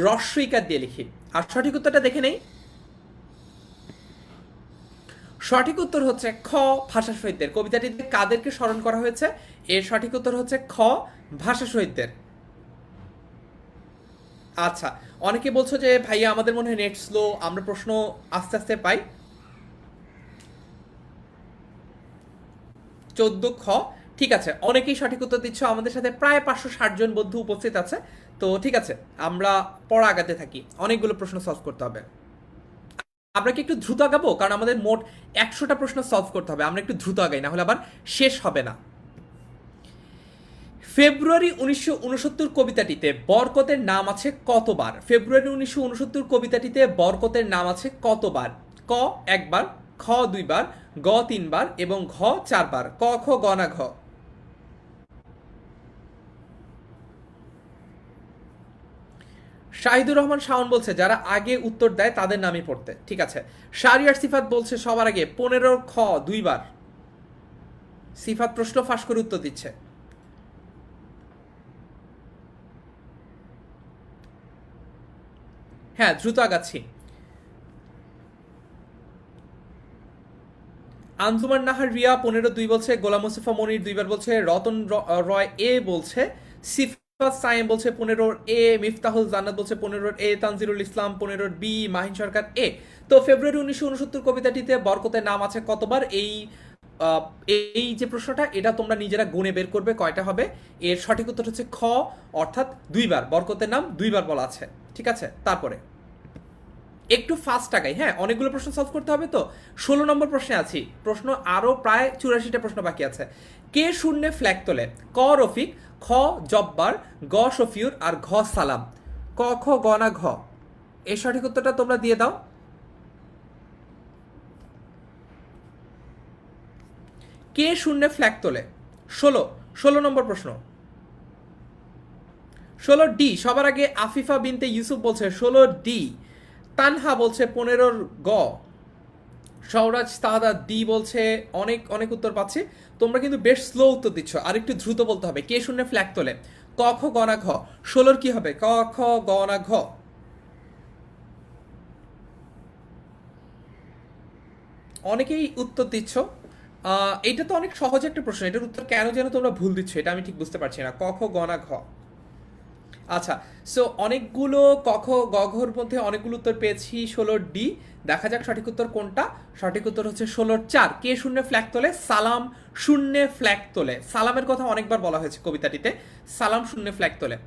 রস্বইকার দিয়ে লিখি। আর সঠিক উত্তরটা দেখে নেই। সঠিক উত্তর হচ্ছে খ ভাষা শহীদদের। কবিতাটিতে কাদেরকে স্মরণ করা হয়েছে? এর সঠিক উত্তর হচ্ছে খ ভাষা শহীদদের। আচ্ছা, অনেকে বলছো যে ভাইয়া আমাদের মনে হয় নেট স্লো, আমরা প্রশ্ন আস্তে আস্তে পাই। 14 খ, ঠিক আছে, অনেকেই সঠিক উত্তর দিচ্ছ। আমাদের সাথে প্রায় 560 জন বন্ধু উপস্থিত আছে। তো ঠিক আছে, আমরা পড়া আগাতে থাকি, অনেকগুলো প্রশ্ন সলভ করতে হবে। আমরা কি একটু দ্রুত আগাবো? কারণ আমাদের মোট 100টা প্রশ্ন সলভ করতে হবে। আমরা একটু দ্রুত আগাই, না হলে আবার শেষ হবে না। ফেব্রুয়ারি 1969 কবিতাটিতে বরকতের নাম আছে কতবার? ফেব্রুয়ারি 1969 কবিতাটিতে বরকতের নাম আছে কতবার? ক একবার, খ দুইবার, গ তিনবার এবং ঘ চারবার। ক খ গ না ঘ? শাহিদুর রহমান শাওন বলছে যারা আগে উত্তর দেয় তাদের নামই পড়তে। ঠিক আছে। শাহরিয়ার সিফাত বলছে সবার আগে 15 খ দুইবার। সিফাত প্রশ্ন ফাঁস করে উত্তর দিচ্ছে। হ্যাঁ, দ্রুত আগাচ্ছি। আঞ্জুমান নাহার রিয়া 15-2 বলছে, গোলাম মুস্তফা মনির 2 বার বলছে, রতন রয় এ বলছে, সিফাত সাইম বলছে 15 এ, মিফতাহুল জান্নাত বলছে 15 এ, তানজিরুল ইসলাম 15 বি, মাহিন সরকার এ। তো ফেব্রুয়ারি 1969 কবিতাটিতে বরকতের নাম আছে কতবার? আহ, এই যে প্রশ্নটা, এটা তোমরা নিজেরা গুণে বের করবে কয়টা হবে। এর সঠিক উত্তর হচ্ছে খ, অর্থাৎ 2 বার বরকতের নাম 2 বার বলা আছে। ঠিক আছে, তারপরে একটু ফাস্ট আগাই, হ্যাঁ, অনেকগুলো প্রশ্ন সলভ করতে হবে। তো 16 নম্বর প্রশ্নে আছি, প্রশ্ন আরও প্রায় 84টা প্রশ্ন বাকি আছে। কে শূন্যে ফ্ল্যাগ তোলে? ক রফিক, খ জব্বার, গ শফিউর, আর ঘ সালাম। ক খ গ না ঘ? এর সঠিক উত্তরটা তোমরা দিয়ে দাও। কে শূন্যে ফ্ল্যাগ তোলে? 16 নম্বর প্রশ্ন। 16 ডি, সবার আগে আফিফা বিনতে ইউসুফ বলছে 16 ডি। তানহা বলছে 15 গ। সৌরাজ তাহাদা ডি বলছে। অনেক অনেক উত্তর পাচ্ছি, তোমরা কিন্তু বেশ স্লো উত্তর দিচ্ছ, আর একটু দ্রুত বলতে হবে। কে শূন্য ফ্ল্যাগ তোলে? ক খ গ না ঘ? 16 কি হবে, ক খ গ না ঘ? অনেকেই উত্তর দিচ্ছ। এটা তো অনেক সহজ একটা প্রশ্ন, এটার উত্তর কেন যেন তোমরা ভুল দিচ্ছ, এটা আমি ঠিক বুঝতে পারছি না। ক খ গ না ঘ? আচ্ছা, সো অনেকগুলো কখ গঘর মধ্যে অনেকগুলো উত্তর পেয়েছি। 16 ডি, দেখা যাক সঠিক উত্তর কোনটা। সঠিক উত্তর হচ্ছে 16 4। কে শূন্য ফ্ল্যাগ তোলে? সালাম শূন্য ফ্ল্যাগ তোলে। সালামের কথা অনেকবার বলা হয়েছে কবিতাটিতে, সালাম শূন্য ফ্ল্যাগ তোলে।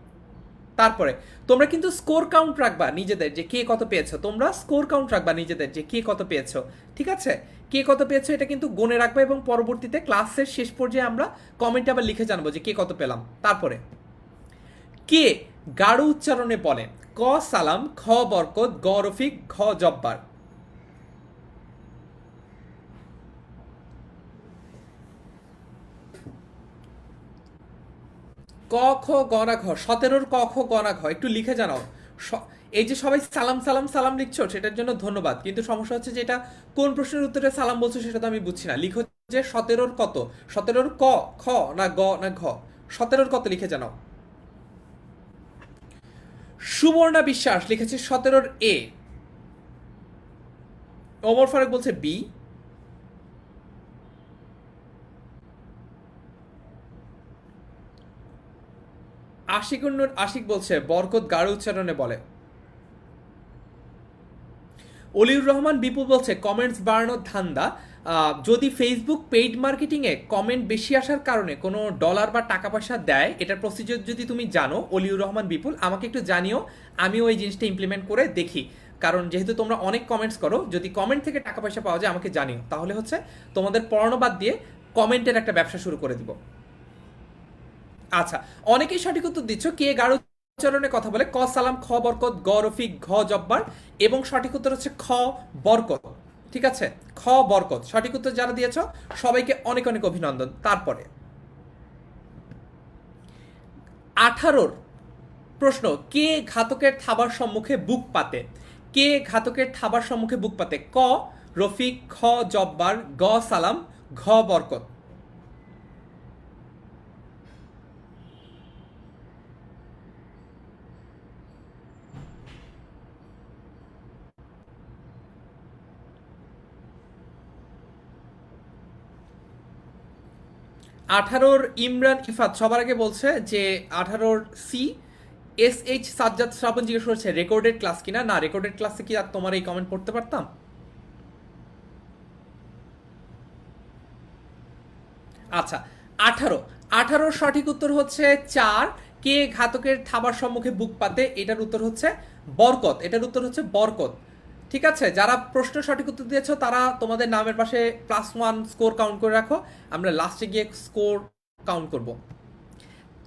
তারপরে তোমরা কিন্তু স্কোর কাউন্ট রাখবা নিজেদের, যে কে কত পেয়েছো, তোমরা স্কোর কাউন্ট রাখবা নিজেদের, যে কে কত পেয়েছো। ঠিক আছে, কে কত পেয়েছো এটা কিন্তু গুণে রাখবা, এবং পরবর্তীতে ক্লাসের শেষ পর্যায়ে আমরা কমেন্টে আবার লিখে জানবো যে কে কত পেলাম। তারপরে কে গাঢ় উচ্চারণে বলে? ক সালাম, খ বরকত, গ রফিক, ঘ জব্বার। ক খ গ না ঘ? 17-র ক খ গ না ঘ একটু লিখে জানাও। এই যে সবাই সালাম সালাম সালাম লিখছো, সেটার জন্য ধন্যবাদ, কিন্তু সমস্যা হচ্ছে যে এটা কোন প্রশ্নের উত্তরে সালাম বলছো সেটা তো আমি বুঝছি না। লিখো যে 17-র কত, 17-র ক, খ না গ না ঘ? 17-র কত লিখে জানাও। সুবর্ণা বিশ্বাস লিখেছে 17-র এ। ওমর ফারুক বলছে বি। আশিক বলছে বরকত গাঢ় উচ্চারণে বলে। অলিউর রহমান বিপুল বলছে কমেন্টস বাড়ানোর ধান্দা। যদি ফেসবুক পেইড মার্কেটিংয়ে কমেন্ট বেশি আসার কারণে কোনো ডলার বা টাকা পয়সা দেয়, এটার প্রসিজার যদি তুমি জানো অলিউর রহমান বিপুল, আমাকে একটু জানিও, আমিও এই জিনিসটা ইমপ্লিমেন্ট করে দেখি। কারণ যেহেতু তোমরা অনেক কমেন্টস করো, যদি কমেন্ট থেকে টাকা পয়সা পাওয়া যায় আমাকে জানিও, তাহলে হচ্ছে তোমাদের পড়ানো বাদ দিয়ে কমেন্টের একটা ব্যবসা শুরু করে দিব। আচ্ছা, অনেকেই সঠিক উত্তর দিচ্ছ। কে গাঢ় উচ্চারণে কথা বলে? ক সালাম, খ বরকত, গ রফিক, ঘ জব্বার। এবং সঠিক উত্তর হচ্ছে খ বরকত। ঠিক আছে, খ বরকত সঠিক উত্তর যারা দিয়েছ সবাইকে অনেক অনেক অভিনন্দন। তারপরে 18-র প্রশ্ন, কে ঘাতকের থাবার সম্মুখে বুক পাতে? কে ঘাতকের থাবার সম্মুখে বুক পাতে? ক রফিক, খ জব্বার, গ সালাম, ঘ বরকত। 18-র ইমরান ইফাত সবার আগে বলছে যে 18-র সি। SH সাজ্জাদ শ্রাবণ জিজ্ঞেস করেছে রেকর্ডেড ক্লাস কিনা। না, রেকর্ডেড ক্লাসে কি আর তোমার এই কমেন্ট পড়তে পারতাম? আচ্ছা, 18 সঠিক উত্তর হচ্ছে 4। কে ঘাতকের থাবার সম্মুখে বুক পাতে, এটার উত্তর হচ্ছে বরকত। এটার উত্তর হচ্ছে বরকত। ঠিক আছে, যারা প্রশ্ন সঠিক উত্তর দিয়েছো তারা তোমাদের নামের পাশে +1 স্কোর কাউন্ট করে রাখো, আমরা লাস্টে গিয়ে স্কোর কাউন্ট করব।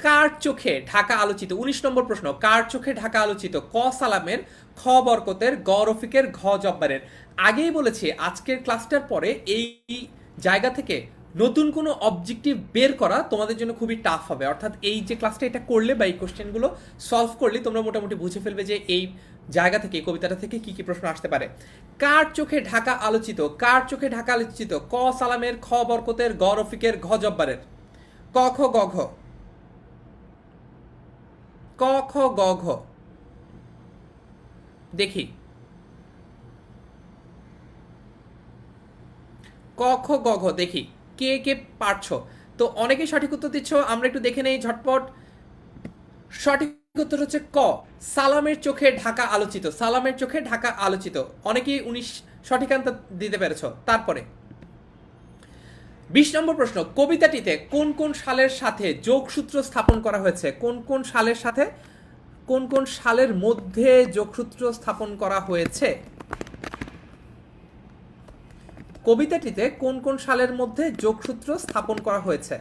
কার চোখে ঢাকা আলোচিত? 19 নম্বর প্রশ্ন, কার চোখে ঢাকা আলোচিত? ক সালামের, খ বরকতের, গ রফিকের, ঘ জব্বারের। আগেই বলেছি আজকের ক্লাসটার পরে এই জায়গা থেকে নতুন কোনো অবজেক্টিভ বের করা তোমাদের জন্য খুবই টাফ হবে। অর্থাৎ এই যে ক্লাসটা এটা করলে বা এই কোশ্চেনগুলো সলভ করলে তোমরা মোটামুটি বুঝে ফেলবে যে এই জায়গা থেকে, এই কবিতাটা থেকে কি কি প্রশ্ন আসতে পারে। কার চোখে ঢাকা আলোচিত? কার চোখে ঢাকা আলোচিত? ক সালামের, খ বরকতের, গ রফিকের, ঘ জব্বারের। ক খ গ ঘ? ক খ গ ঘ দেখি। ক খ গ ঘ দেখি কে কে পারছো। তো অনেকেই সঠিক উত্তর দিচ্ছ, আমরা একটু দেখে নেই ঝটপট। সঠিক উত্তর হচ্ছে ক, সালামের চোখে ঢাকা আলোচিত। সালামের চোখে ঢাকা আলোচিত, অনেকেই 19 সঠিক আনসার দিতে পেরেছ। তারপরে 20 নম্বর প্রশ্ন, কবিতাটিতে কোন কোন সালের সাথে যোগসূত্র স্থাপন করা হয়েছে? কোন কোন সালের সাথে, কোন কোন সালের মধ্যে যোগসূত্র স্থাপন করা হয়েছে? কবিতাটিতে কোন কোন সালের মধ্যে যোগসূত্র স্থাপন করা হয়েছে?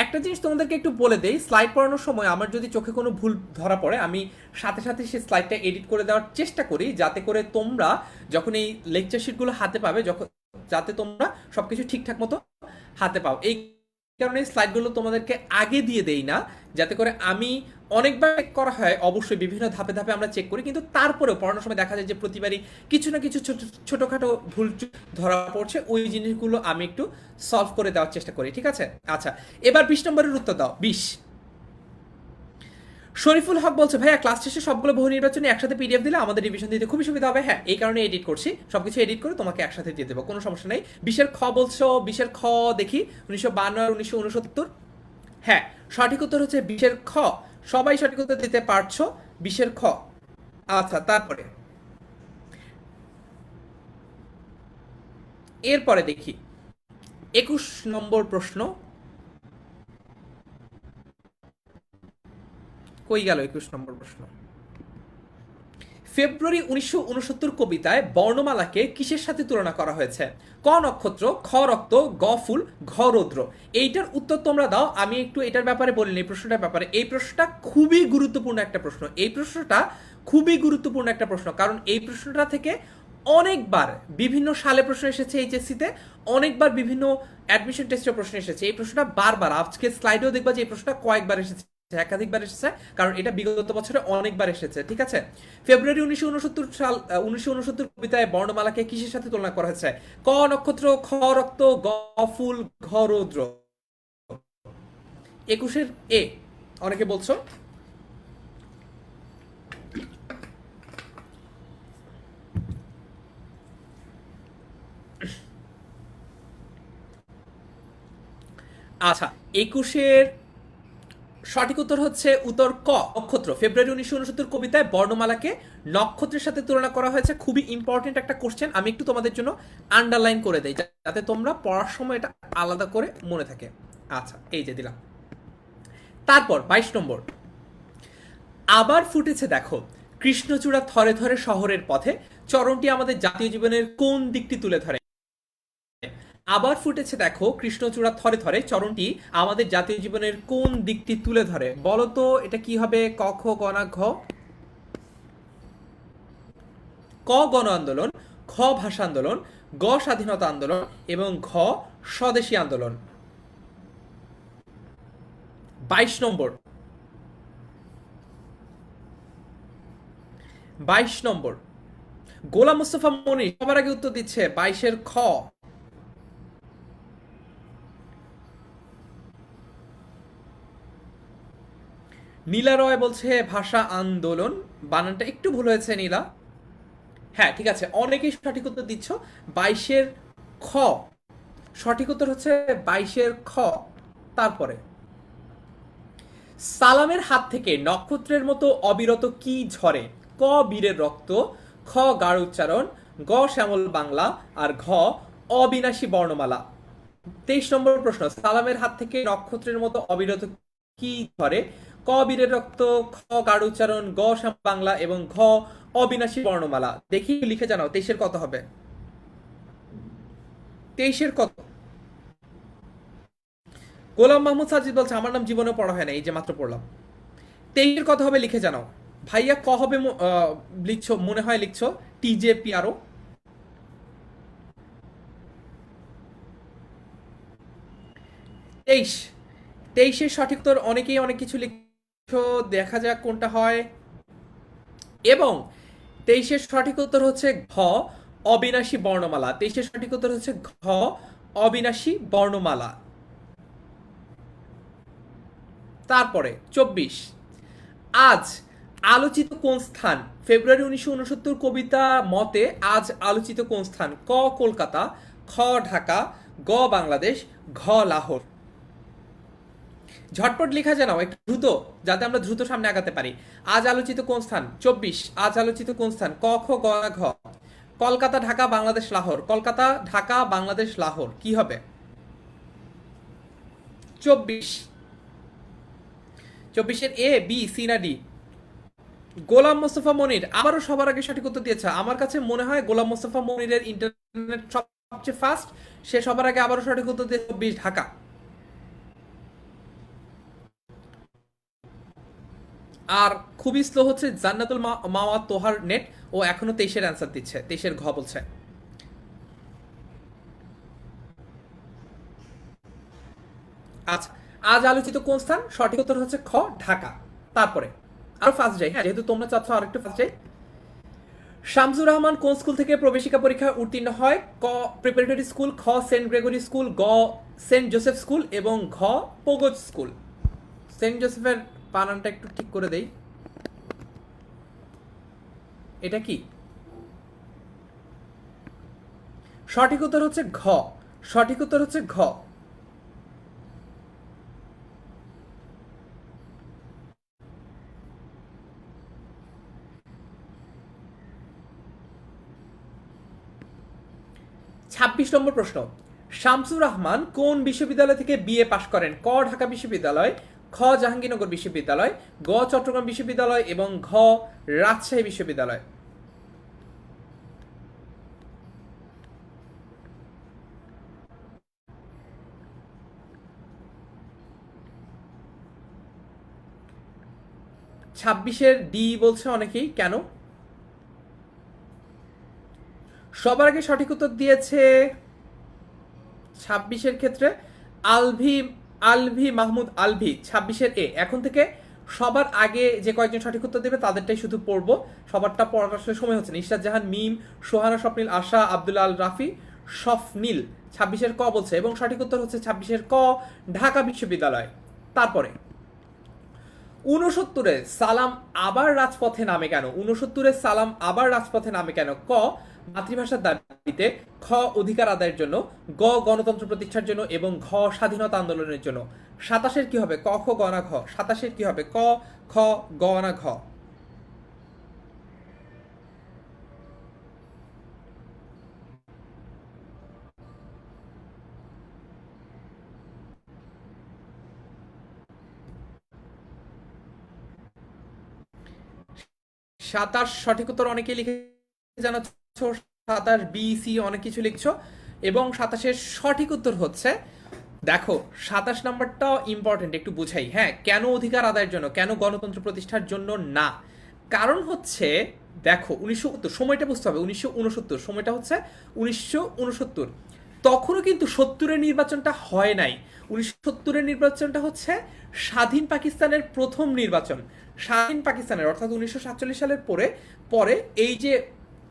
একটা জিনিস তোমাদেরকে একটু বলে দেই, স্লাইড পড়ানোর সময় আমার যদি চোখে কোনো ভুল ধরা পড়ে আমি সাথে সাথে সেই স্লাইডটা এডিট করে দেওয়ার চেষ্টা করি, যাতে করে তোমরা যখন এই লেকচার শিটগুলো হাতে পাবে, যখন যাতে তোমরা সবকিছু ঠিকঠাক মতো হাতে পাও। এই কারণে স্লাইডগুলো তোমাদেরকে আগে দিয়ে দেই না, যাতে করে আমি অনেকবার চেক করা হয়, অবশ্যই বিভিন্ন ধাপে ধাপে আমরা চেক করি, কিন্তু তারপরেও পড়ানোর সময় দেখা যায় যে প্রতিবারই কিছু না কিছু ছোটখাটো ভুল ধরা পড়ছে, ওই জিনিসগুলো আমি একটু সলভ করে দেওয়ার চেষ্টা করি, ঠিক আছে? আচ্ছা, এবার 20 নম্বরের উত্তর দাও। 20, শরীফুল হক বলছে ভাইয়া ক্লাস শেষে সবগুলো বহু নির্বাচনী একসাথে পিডিএফ দিলে আমাদের রিভিশন দিতে খুবই সুবিধা হবে। হ্যাঁ, এই কারণে এডিট করছি, সবকিছু এডিট করে তোমাকে একসাথে দিয়ে দেবো, কোনো সমস্যা নেই। 20-এর খ বলছো, 20-এর খ দেখি 1952 আর 1969। হ্যাঁ, সঠিক উত্তর হচ্ছে 20-এর খ। সবাই সঠিক উত্তর দিতে পারছো, 20-এর খ। আচ্ছা, তারপরে এরপরে দেখি 21 নম্বর প্রশ্ন। কই গেল 21 নম্বর প্রশ্ন? ফেব্রুয়ারি 1969 কবিতায় বর্ণমালাকে কিসের সাথে তুলনা করা হয়েছে? ক নক্ষত্র, খ রক্ত, গ ফুল, ঘ রৌদ্র। এইটার উত্তর তোমরা দাও, আমি একটু এটার ব্যাপারে বলিনি, এই প্রশ্নটার ব্যাপারে। এই প্রশ্নটা খুবই গুরুত্বপূর্ণ একটা প্রশ্ন, এই প্রশ্নটা খুবই গুরুত্বপূর্ণ একটা প্রশ্ন, কারণ এই প্রশ্নটা থেকে অনেকবার বিভিন্ন সালে প্রশ্ন এসেছে এইচএসসিতে, অনেকবার বিভিন্ন অ্যাডমিশন টেস্টের প্রশ্ন এসেছে। এই প্রশ্নটা বারবার, আজকে স্লাইডেও দেখবা যে এই প্রশ্নটা কয়েকবার এসেছে, একাধিকবার এসেছে, কারণ এটা বিগত বছরে অনেকবার এসেছে, ঠিক আছে? ফেব্রুয়ারি 1969 সাল, 1969 কবিতায় বর্ণমালাকে কিসের সাথে তুলনা করা হয়েছে? ক নক্ষত্র, খ রক্ত, গ ফুল, ঘ রৌদ্র। 21-এর এ অনেকে বলছো। আচ্ছা, 21-এর সঠিক উত্তর হচ্ছে উত্তর ক, নক্ষত্র। ফেব্রুয়ারি 1969 কবিতায় বর্ণমালাকে নক্ষত্রের সাথে তুলনা করা হয়েছে। খুবই ইম্পর্টেন্ট একটা কোশ্চেন, আমি একটু তোমাদের জন্য আন্ডারলাইন করে দেই যাতে তোমরা পড়ার সময় এটা আলাদা করে মনে থাকে। আচ্ছা, এই যে দিলাম। তারপর 22 নম্বর, আবার ফুটেছে দেখো কৃষ্ণচূড়া থরে থরে শহরের পথে, চরণটি আমাদের জাতীয় জীবনের কোন দিকটি তুলে ধরে? আবার ফুটেছে দেখো কৃষ্ণচূড়া থরে থরে, চরণটি আমাদের জাতীয় জীবনের কোন দিকটি তুলে ধরে? বলো তো এটা কি হবে? ক খ গ না ঘ? ক গণ আন্দোলন, খ ভাষা আন্দোলন, গ স্বাধীনতা আন্দোলন এবং ঘ স্বদেশী আন্দোলন। 22 নম্বর, 22 নম্বর, গোলাম মুস্তফা মনি সবার আগে উত্তর দিচ্ছে 22-এর খ। নীলা রয় বলছে ভাষা আন্দোলন, বানানটা একটু ভুল হয়েছে নীলা। হ্যাঁ, ঠিক আছে, অনেকেই সঠিক উত্তর দিচ্ছ। 22-এর খ সঠিক উত্তর হচ্ছে 22-এর খ। তারপরে সালামের হাত থেকে নক্ষত্রের মতো অবিরত কি ঝরে? ক বীরের রক্ত, খ গাঢ় উচ্চারণ, গ শ্যামল বাংলা আর ঘ অবিনাশী বর্ণমালা। 23 নম্বর প্রশ্ন, সালামের হাত থেকে নক্ষত্রের মতো অবিরত কি ঝরে? ক বীরের রক্ত, খ গাঢ় উচ্চারণ, গ শ্যামল বাংলা এবং ঘ অবিনাশী বর্ণমালা। দেখি লিখে জানাও 23-এর কত হবে? 23-এর কত? গোলাম মাহমুদ সাজিদ বলছে আমার নাম জীবনে পড়া হয় না, এই যে মাত্র পড়লাম। 23-এর কত হবে লিখে জানাও। ভাইয়া ক হবে লিখছো, মনে হয় লিখছো টিজেপি আরো। 23, 23-এর সঠিক উত্তর অনেকেই অনেক কিছু লিখছো, দেখা যাক কোনটা হয়। এবং 23-এর সঠিক উত্তর হচ্ছে ঘ অবিনাশী বর্ণমালা। 23-এর সঠিক উত্তর হচ্ছে ঘ অবিনাশী বর্ণমালা। তারপরে 24, আজ আলোচিত কোন স্থান? ফেব্রুয়ারি 1969 কবিতা মতে আজ আলোচিত কোন স্থান? ক কলকাতা, খ খ ঢাকা, গ বাংলাদেশ, ঘ লাহোর। ঝটপট লেখা জানাও একটু দ্রুত, যাতে আমরা দ্রুত সামনে আগাতে পারি। আজ আলোচিত কোন স্থান? 24। আজ আলোচিত কোন স্থান? ক খ গ ঘ। কলকাতা, ঢাকা, বাংলাদেশ, লাহোর। কলকাতা, ঢাকা, বাংলাদেশ, লাহোর কি হবে? 24। 24-এর এ, বি, সি না ডি? গোলাম মোস্তফা মনির আবারও সবার আগে সঠিক উত্তর দিয়েছে। আমার কাছে মনে হয় গোলাম মোস্তফা মনিরের ইন্টারনেট সবচেয়ে ফাস্ট, সে সবার আগে আবারও সঠিক উত্তর দিয়েছে 24 ঢাকা। আর খুবই স্লো হচ্ছে জান্নাতুল মাওয়া তোহার নেট, ও এখনো 23-এর অ্যান্সার দিচ্ছে, 23-এর ঘ বলছে। আচ্ছা, আজ আলোচিত কোন স্থান? সঠিক উত্তর হচ্ছে খ ঢাকা। তারপরে আরো ফার্স্ট যাই, হ্যাঁ যেহেতু তোমরা চাচ্ছ আরেকটু ফার্স্ট যাই। শামসুর রহমান কোন স্কুল থেকে প্রবেশিকা পরীক্ষায় উত্তীর্ণ হয়? ক প্রিপারেটরি স্কুল, খ সেন্ট গ্রেগরি স্কুল, গ সেন্ট জোসেফ স্কুল এবং ঘ পোগোজ স্কুল। সেন্ট জোসেফের বানানটা একটু ঠিক করে দেই, এটা কি? সঠিক উত্তর হচ্ছে ঘ। সঠিক উত্তর হচ্ছে ঘ। 26 নম্বর প্রশ্ন। শামসুর রহমান কোন বিশ্ববিদ্যালয় থেকে বিএ পাশ করেন? ক ঢাকা বিশ্ববিদ্যালয়, খ জাহাঙ্গীরনগর বিশ্ববিদ্যালয়, গ চট্টগ্রাম বিশ্ববিদ্যালয় এবং ঘ রাজশাহী বিশ্ববিদ্যালয়। ছাব্বিশের ডি বলছে অনেকেই, কেন? সবার আগে সঠিক উত্তর দিয়েছে 26-এর ক্ষেত্রে আলভি, আলভি মাহমুদ আলভি। 26-এর এ। এখন থেকে সবার আগে যে কয়েকজন সঠিক উত্তর দেবে তাদেরটাই শুধু পড়বো, সবারটা পড়ার আসলে সময় হচ্ছে না। ইশরাত জাহান মিম, সোহানা স্বপ্নিল আশা, আব্দুল্লাহ আল রাফি স্বপ্নিল। 26-এর ক বলছে এবং সঠিক উত্তর হচ্ছে 26-এর ক ঢাকা বিশ্ববিদ্যালয়। তারপরে 69-এ সালাম আবার রাজপথে নামে কেন? 69-এ সালাম আবার রাজপথে নামে কেন? ক মাতৃভাষার দাবিতে, খ অধিকার আদায়ের জন্য, গ গণতন্ত্র প্রতিষ্ঠার জন্য এবং ঘ স্বাধীনতা আন্দোলনের জন্য। 27-এর কি হবে? ক খ গ না ঘ? 27-এর কি হবে? ক খ গ না ঘ? সাতাশ সঠিক উত্তর অনেকেই লিখে জানাচ্ছ, 27 বি সি অনেক কিছু লিখছো। এবং 27-এর সঠিক উত্তর হচ্ছে, দেখো 27 নাম্বারটাও ইম্পর্টেন্ট, একটু বুঝাই। হ্যাঁ, কেন অধিকার আদায়ের জন্য, কেন গণতন্ত্র প্রতিষ্ঠার জন্য না? কারণ হচ্ছে, দেখো 1969 সময়টা বুঝতে হবে। 1969 সময়টা হচ্ছে 1969, তখনও কিন্তু 70-এর নির্বাচনটা হয় নাই। 1970-এর নির্বাচনটা হচ্ছে স্বাধীন পাকিস্তানের প্রথম নির্বাচন। স্বাধীন পাকিস্তানের অর্থাৎ 1947 সালের পরে পরে এই যে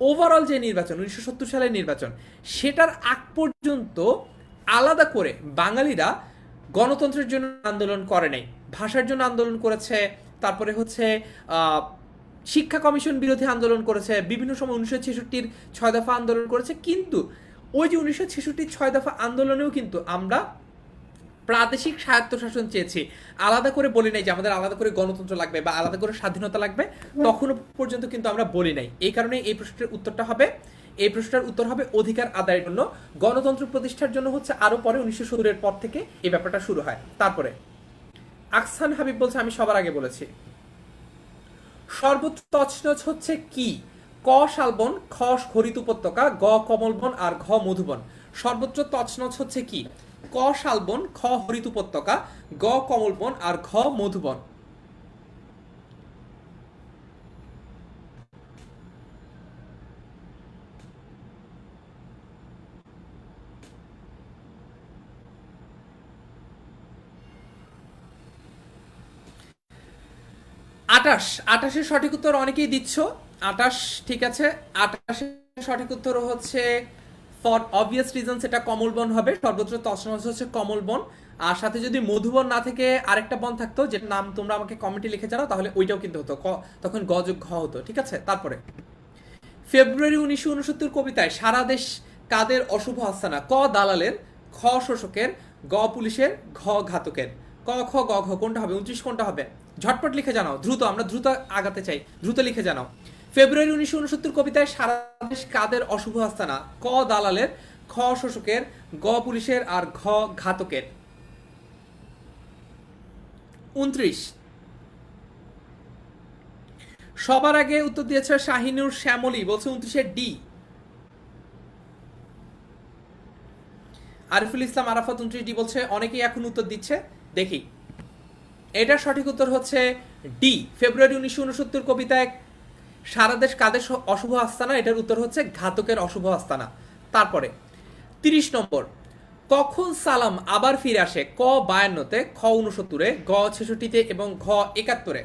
ওভারঅল যে নির্বাচন 1970 সালের নির্বাচন, সেটার আগ পর্যন্ত আলাদা করে বাঙালিরা গণতন্ত্রের জন্য আন্দোলন করে নাই, ভাষার জন্য আন্দোলন করেছে। তারপরে হচ্ছে শিক্ষা কমিশন বিরোধী আন্দোলন করেছে, বিভিন্ন সময় 1966-র 6 দফা আন্দোলন করেছে। কিন্তু ওই যে 1966-র 6 দফা আন্দোলনেও কিন্তু আমরা প্রাদেশিক স্বায়ত্তশাসন চেয়েছি, আলাদা করে বলি নাই যে আমাদের আলাদা করে গণতন্ত্র লাগবে বা আলাদা করে স্বাধীনতা লাগবে। তখনও পর্যন্ত কিন্তু আমরা বলি নাই। এই কারণে এই প্রশ্নের উত্তরটা হবে, এই প্রশ্নের উত্তর হবে অধিকার আদায়ের জন্য। গণতন্ত্র প্রতিষ্ঠার জন্য হচ্ছে আরো পরে 1970-এর পর থেকে এই ব্যাপারটা শুরু হয়। তারপরে আকসান হাবিব বলছে আমি সবার আগে বলেছি। সর্বোচ্চ তছনছ হচ্ছে কি? ক শালবন, খ হরিত উপত্যকা, গ কমলবন আর ঘ মধুবন। সর্বোচ্চ তছনছ হচ্ছে কি? ক শালবন, খ হরিত উপত্যকা, গ কমলবন আর ঘ মধুবন। আটাশ, আটাশের সঠিক উত্তর অনেকেই দিচ্ছ। আটাশ ঠিক আছে। আটাশের সঠিক উত্তর হচ্ছে ফর অবভিয়াস রিজন সেটা কমলবন হবে। সর্বোচ্চ তছনছ হচ্ছে কমলবন। আর সাথে যদি মধুবন না থেকে আরেকটা বন থাকতো যেটা নাম তোমরা আমাকে কমেন্টে লিখে জানাও, তাহলে ওইটাও কিন্তু হতো, তখন গ যোগ ঘ হতো। ঠিক আছে। তারপরে ফেব্রুয়ারি 1969 কবিতায় সারা দেশ কাদের অশুভ আস্তানা? ক দালালের, খ শোষকের, গ পুলিশের, ঘ ঘাতকের। ক খ গ ঘ কোনটা হবে? 29 কোনটা হবে? ঝটপট লিখে জানাও, দ্রুত, আমরা দ্রুত আগাতে চাই, দ্রুত লিখে জানাও। ফেব্রুয়ারি 1969 কবিতায় সারা দেশ কাদের অশুভ আস্তানা? ক দালালের, খ শোষকের, গ পুলিশের, আর ঘ ঘাতকের। 29। সবার আগে উত্তর দিয়েছে শাহিনুর শ্যামলী, বলছে 29 ডি। আরিফুল ইসলাম আরাফাত 29 ডি বলছে। অনেকেই এখন উত্তর দিচ্ছে, দেখি। এটার সঠিক উত্তর হচ্ছে ডি। ফেব্রুয়ারি 1969 কবিতায় সারা দেশ কাদের অশুভ আস্তানা? এটার উত্তর হচ্ছে ঘাতকের অশুভ আস্তানা। তারপরে 30 নম্বর, কখন সালাম আবার ফিরে আসে? ক 52-তে, খ 69-এ, গ 66-তে এবং ঘ 71-এ।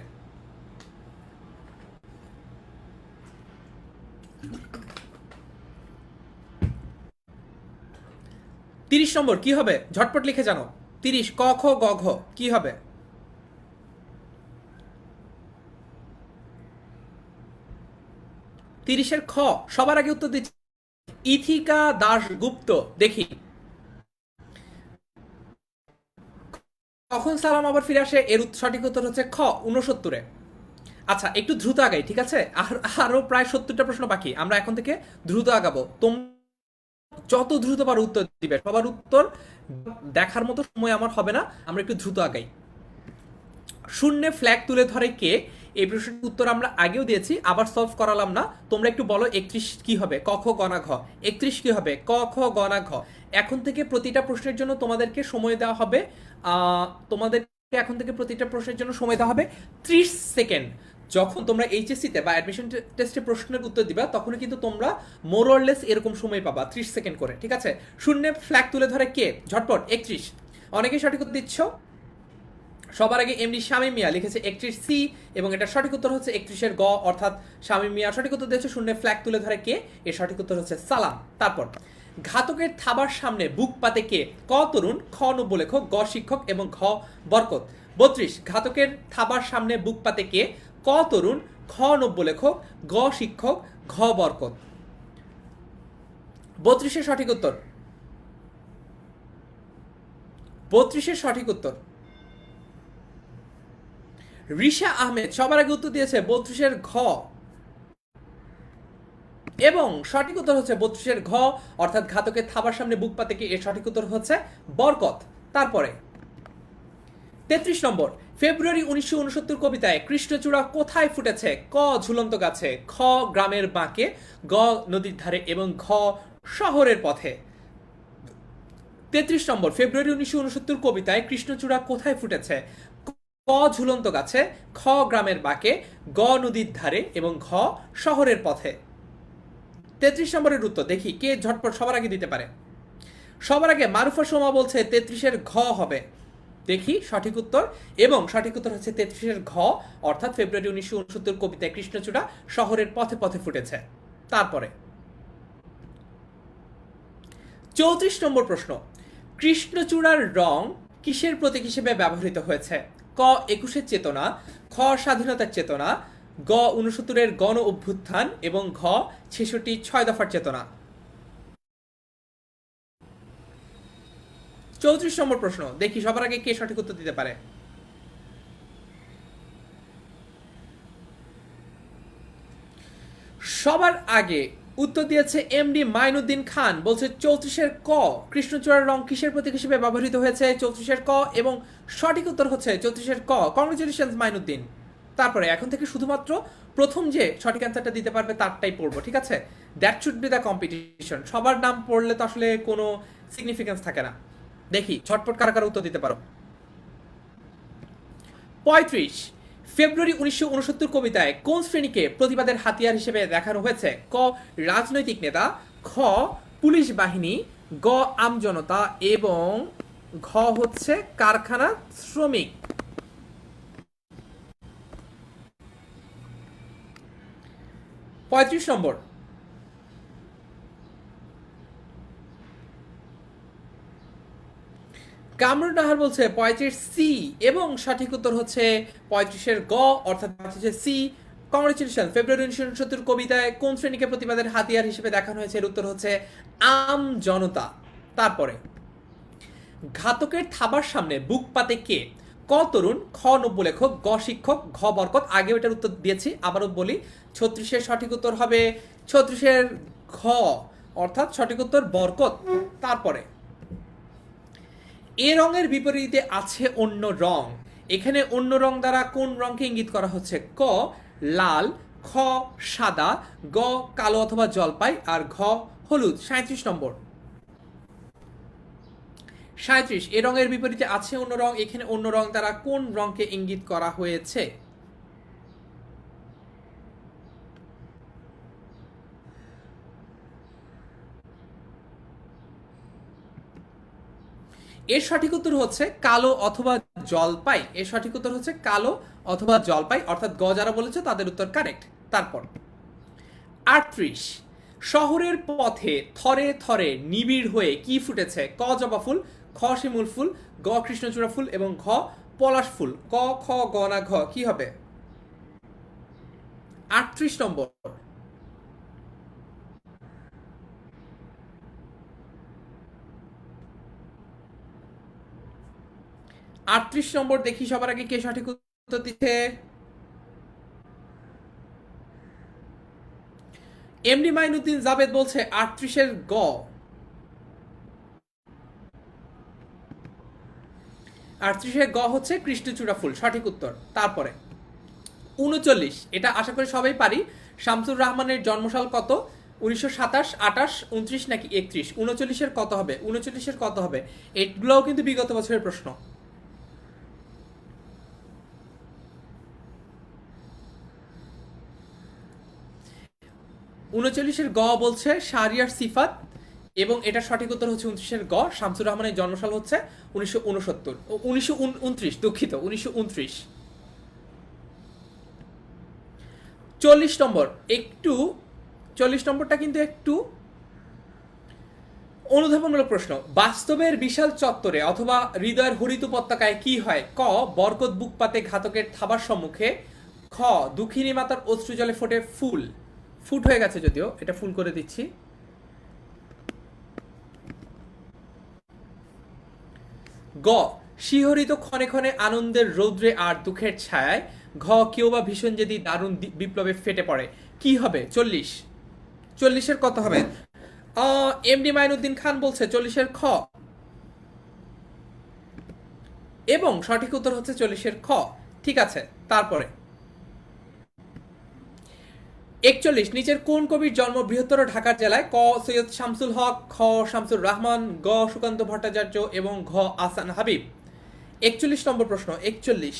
30 নম্বর কি হবে? ঝটপট লিখে জানো। 30 ক খ গ ঘ কি হবে? 30-এর খ। সবার আগে উত্তর দিচ্ছি ইথিকা দাশগুপ্ত। দেখি, কখন সালাম আবার ফিরে আসে? এর সঠিক উত্তর হচ্ছে খ 69-এ। আচ্ছা, একটু দ্রুত আগাই, ঠিক আছে? আরো প্রায় 70টা প্রশ্ন বাকি, আমরা এখন থেকে দ্রুত আগাবো। তোমরা যত দ্রুত পারো উত্তর দিবে, সবার উত্তর দেখার মতো সময় আমার হবে না, আমরা একটু দ্রুত আগাই। শূন্যে ফ্ল্যাগ তুলে ধরে কে? এই প্রশ্নের উত্তর আমরা আগেও দিয়েছি, আবার সলভ করালাম না। তোমরা একটু বলো 31 কি হবে? ক খ গ না ঘ। 31 কি হবে? ক খ গ না ঘ। এখন থেকে প্রতিটা প্রশ্নের জন্য তোমাদেরকে সময় দেওয়া হবে, তোমাদেরকে এখন থেকে প্রতিটা প্রশ্নের জন্য সময় দেওয়া হবে 30 সেকেন্ড। যখন তোমরা এইচএসসিতে বা অ্যাডমিশন টেস্টে প্রশ্নের উত্তর দিবা, তখনই কিন্তু তোমরা মোর অর লেস এরকম সময় পাবা, 30 সেকেন্ড করে, ঠিক আছে? শূন্যে ফ্ল্যাগ তুলে ধরে কে? ঝটপট 31। অনেকেই সঠিক উত্তর দিচ্ছ। সবার আগে এমডি শামীম মিয়া লিখেছে 31 সি, এবং এটা সঠিক উত্তর হচ্ছে 31-এর গ, অর্থাৎ শামীম মিয়া সঠিক উত্তর দিয়েছে। শূন্যে ফ্ল্যাগ তুলে ধরে কে? এর সঠিক উত্তর হচ্ছে সালাম। তারপর ঘাতকের থাবার সামনে বুক পাতে কে? ক তরুণ, খ নব্য লেখক, গ শিক্ষক এবং ঘ বরকত। 32 ঘাতকের থাবার সামনে বুক পাতে কে? ক তরুণ, খ নব্য লেখক, গ শিক্ষক, ঘ বরকত। 32-এর সঠিক উত্তর, 32-এর সঠিক উত্তর রিশা আহমেদ সবার আগে উত্তর দিয়েছে 32-এর ঘ, এবং সঠিক উত্তর হচ্ছে 32-এর ঘ, অর্থাৎ ঘাতকের থাবার সামনে বুক পাতে কি? এর সঠিক উত্তর হচ্ছে বরকত। তারপরে 33 নম্বর, ফেব্রুয়ারি 1969 কবিতায় কৃষ্ণচূড়া কোথায় ফুটেছে? ক ঝুলন্ত গাছে, খ গ্রামের বাঁকে, গ নদীর ধারে এবং ঘ শহরের পথে। 33 নম্বর, ফেব্রুয়ারি 1969 কবিতায় কৃষ্ণচূড়া কোথায় ফুটেছে? ক ঝুলন্ত গাছে, খ গ্রামের বাঁকে, গ নদীর ধারে এবং ঘ শহরের পথে। 33 নম্বরের উত্তর দেখি কে ঝটপট সবার আগে দিতে পারে। সবার আগে মারুফা সোমা বলছে 33-এর ঘ হবে। দেখি সঠিক উত্তর, এবং সঠিক উত্তর হচ্ছে 33-এর ঘ, অর্থাৎ ফেব্রুয়ারি 1969 কবিতায় কৃষ্ণচূড়া শহরের পথে পথে ফুটেছে। তারপরে 34 নম্বর প্রশ্ন, কৃষ্ণচূড়ার রং কিসের প্রতীক হিসেবে ব্যবহৃত হয়েছে? ক 21-এর চেতনা, খ স্বাধীনতার চেতনা, গ 69-এর গণ অভ্যুত্থান এবং ঘ 66 6 দফার চেতনা। 34 নম্বর প্রশ্ন, দেখি সবার আগে কে সঠিক উত্তর দিতে পারে। সবার আগে উত্তর দিয়েছে এমডি মাইনুদ্দিন খান, বলছে 34-এর ক, কৃষ্ণচূড়ার রং কিসের প্রতীক হিসেবে ব্যবহৃত হয়েছে? 34-এর ক, এবং সঠিক উত্তর হচ্ছে 34-এর ক। কংগ্রেচুলেশন মাইনুদ্দিন। তারপরে এখন থেকে শুধুমাত্র প্রথম যে সঠিক অ্যান্সারটা দিতে পারবে তারটাই পড়বো, ঠিক আছে? That should be the competition. সবার নাম পড়লে তো আসলে কোনো সিগনিফিকেন্স থাকে না। দেখি ঝটপট কারা কারা উত্তর দিতে পারো। 35 ফেব্রুয়ারি 1969 কবিতায় কোন শ্রেণীকে প্রতিবাদের হাতিয়ার হিসেবে দেখানো হয়েছে? ক রাজনৈতিক নেতা, খ পুলিশ বাহিনী, গ আমজনতা এবং ঘ হচ্ছে কারখানা শ্রমিক। 35 নম্বর, কামরুন নাহার বলছে 35 সি, এবং সঠিক উত্তর হচ্ছে 35-এর গ, অর্থাৎ হচ্ছে সি কংগ্রেচুলেশন। ফেব্রুয়ারি 1969 কবিতায় কোন শ্রেণীকে প্রতিবাদের হাতিয়ার হিসেবে দেখানো হয়েছে? এর উত্তর হচ্ছে আম জনতা। তারপরে ঘাতকের থাবার সামনে বুক পাতে কে? ক তরুণ, খ নব্য লেখক, গ শিক্ষক, ঘ বরকত। আগে এটার উত্তর দিয়েছি, আবারও বলি। 36-এর সঠিক উত্তর হবে 36-এর ঘ, অর্থাৎ সঠিক উত্তর বরকত। তারপরে এ রঙের বিপরীতে আছে অন্য রং। এখানে অন্য রং দ্বারা কোন রংকে ইঙ্গিত করা হচ্ছে? ক লাল, খ সাদা, গ কালো অথবা জলপাই, আর ঘ হলুদ। 37 নম্বর। 37 এ রঙের বিপরীতে আছে অন্য রং। এখানে অন্য রং দ্বারা কোন রংকে ইঙ্গিত করা হয়েছে? এর সঠিক উত্তর হচ্ছে কালো অথবা জলপাই। এর সঠিক উত্তর হচ্ছে কালো অথবা জলপাই, অর্থাৎ গ যারা বলেছে তাদের উত্তর কারেক্ট। তারপর 38 শহরের পথে থরে থরে নিবিড় হয়ে কি ফুটেছে? ক জবা ফুল, খ শিমুল ফুল, গ কৃষ্ণচূড়া ফুল এবং ঘ পলাশ ফুল। ক খ গ না ঘ, কি হবে? 38 নম্বর। 38 নম্বর দেখি সবার আগে কে সঠিক উত্তর দিচ্ছে। এমডি মাইনুদ্দিন জাবেদ বলছে 38-এর গ। 38-এর গ হচ্ছে কৃষ্ণচূড়া ফুল, সঠিক উত্তর। তারপরে 39, এটা আশা করি সবাই পারি। শামসুর রহমানের জন্মসাল কত? 1927, 28, 29 নাকি 31? 39-এর কত হবে? 39-এর কত হবে? এগুলোও কিন্তু বিগত বছরের প্রশ্ন। 39-এর গ বলছে শাহরিয়ার সিফাত, এবং এটা সঠিক উত্তর হচ্ছে 29-এর গ। শামসুর রহমানের জন্মসাল হচ্ছে 1969, 1929, দুঃখিত, 1929। 40 নম্বর, একটু 40 নম্বরটা কিন্তু একটু অনুধাবনমূলক প্রশ্ন। বাস্তবের বিশাল চত্বরে অথবা হৃদয়ের হরিত উপত্যকায় কি হয়? ক বরকত বুক পাতে ঘাতকের থাবার সম্মুখে, খ দুঃখিনী মাতার অশ্রু জলে ফোটে ফুল। ফুট হয়ে গেছে যদিও, এটা ফুল করে দিচ্ছি। গ শিহরিত ক্ষণে ক্ষণে আনন্দের রৌদ্রে আর দুঃখের ছায়ায়, ঘ কেউ বা ভীষণ যদি দারুণ বিপ্লবে ফেটে পড়ে। কি হবে? 40। 40-এর কত হবে? এমডি মাইনুদ্দিন খান বলছে 40-এর খ, এবং সঠিক উত্তর হচ্ছে 40-এর খ। ঠিক আছে। তারপরে 41 নিচের কোন কবির জন্ম বৃহত্তর ঢাকার জেলায়? ক সৈয়দ শামসুল হক, খ শামসুর রহমান, গ সুকান্ত ভট্টাচার্য এবং ঘ আহসান হাবিব। 41 নম্বর প্রশ্ন। 41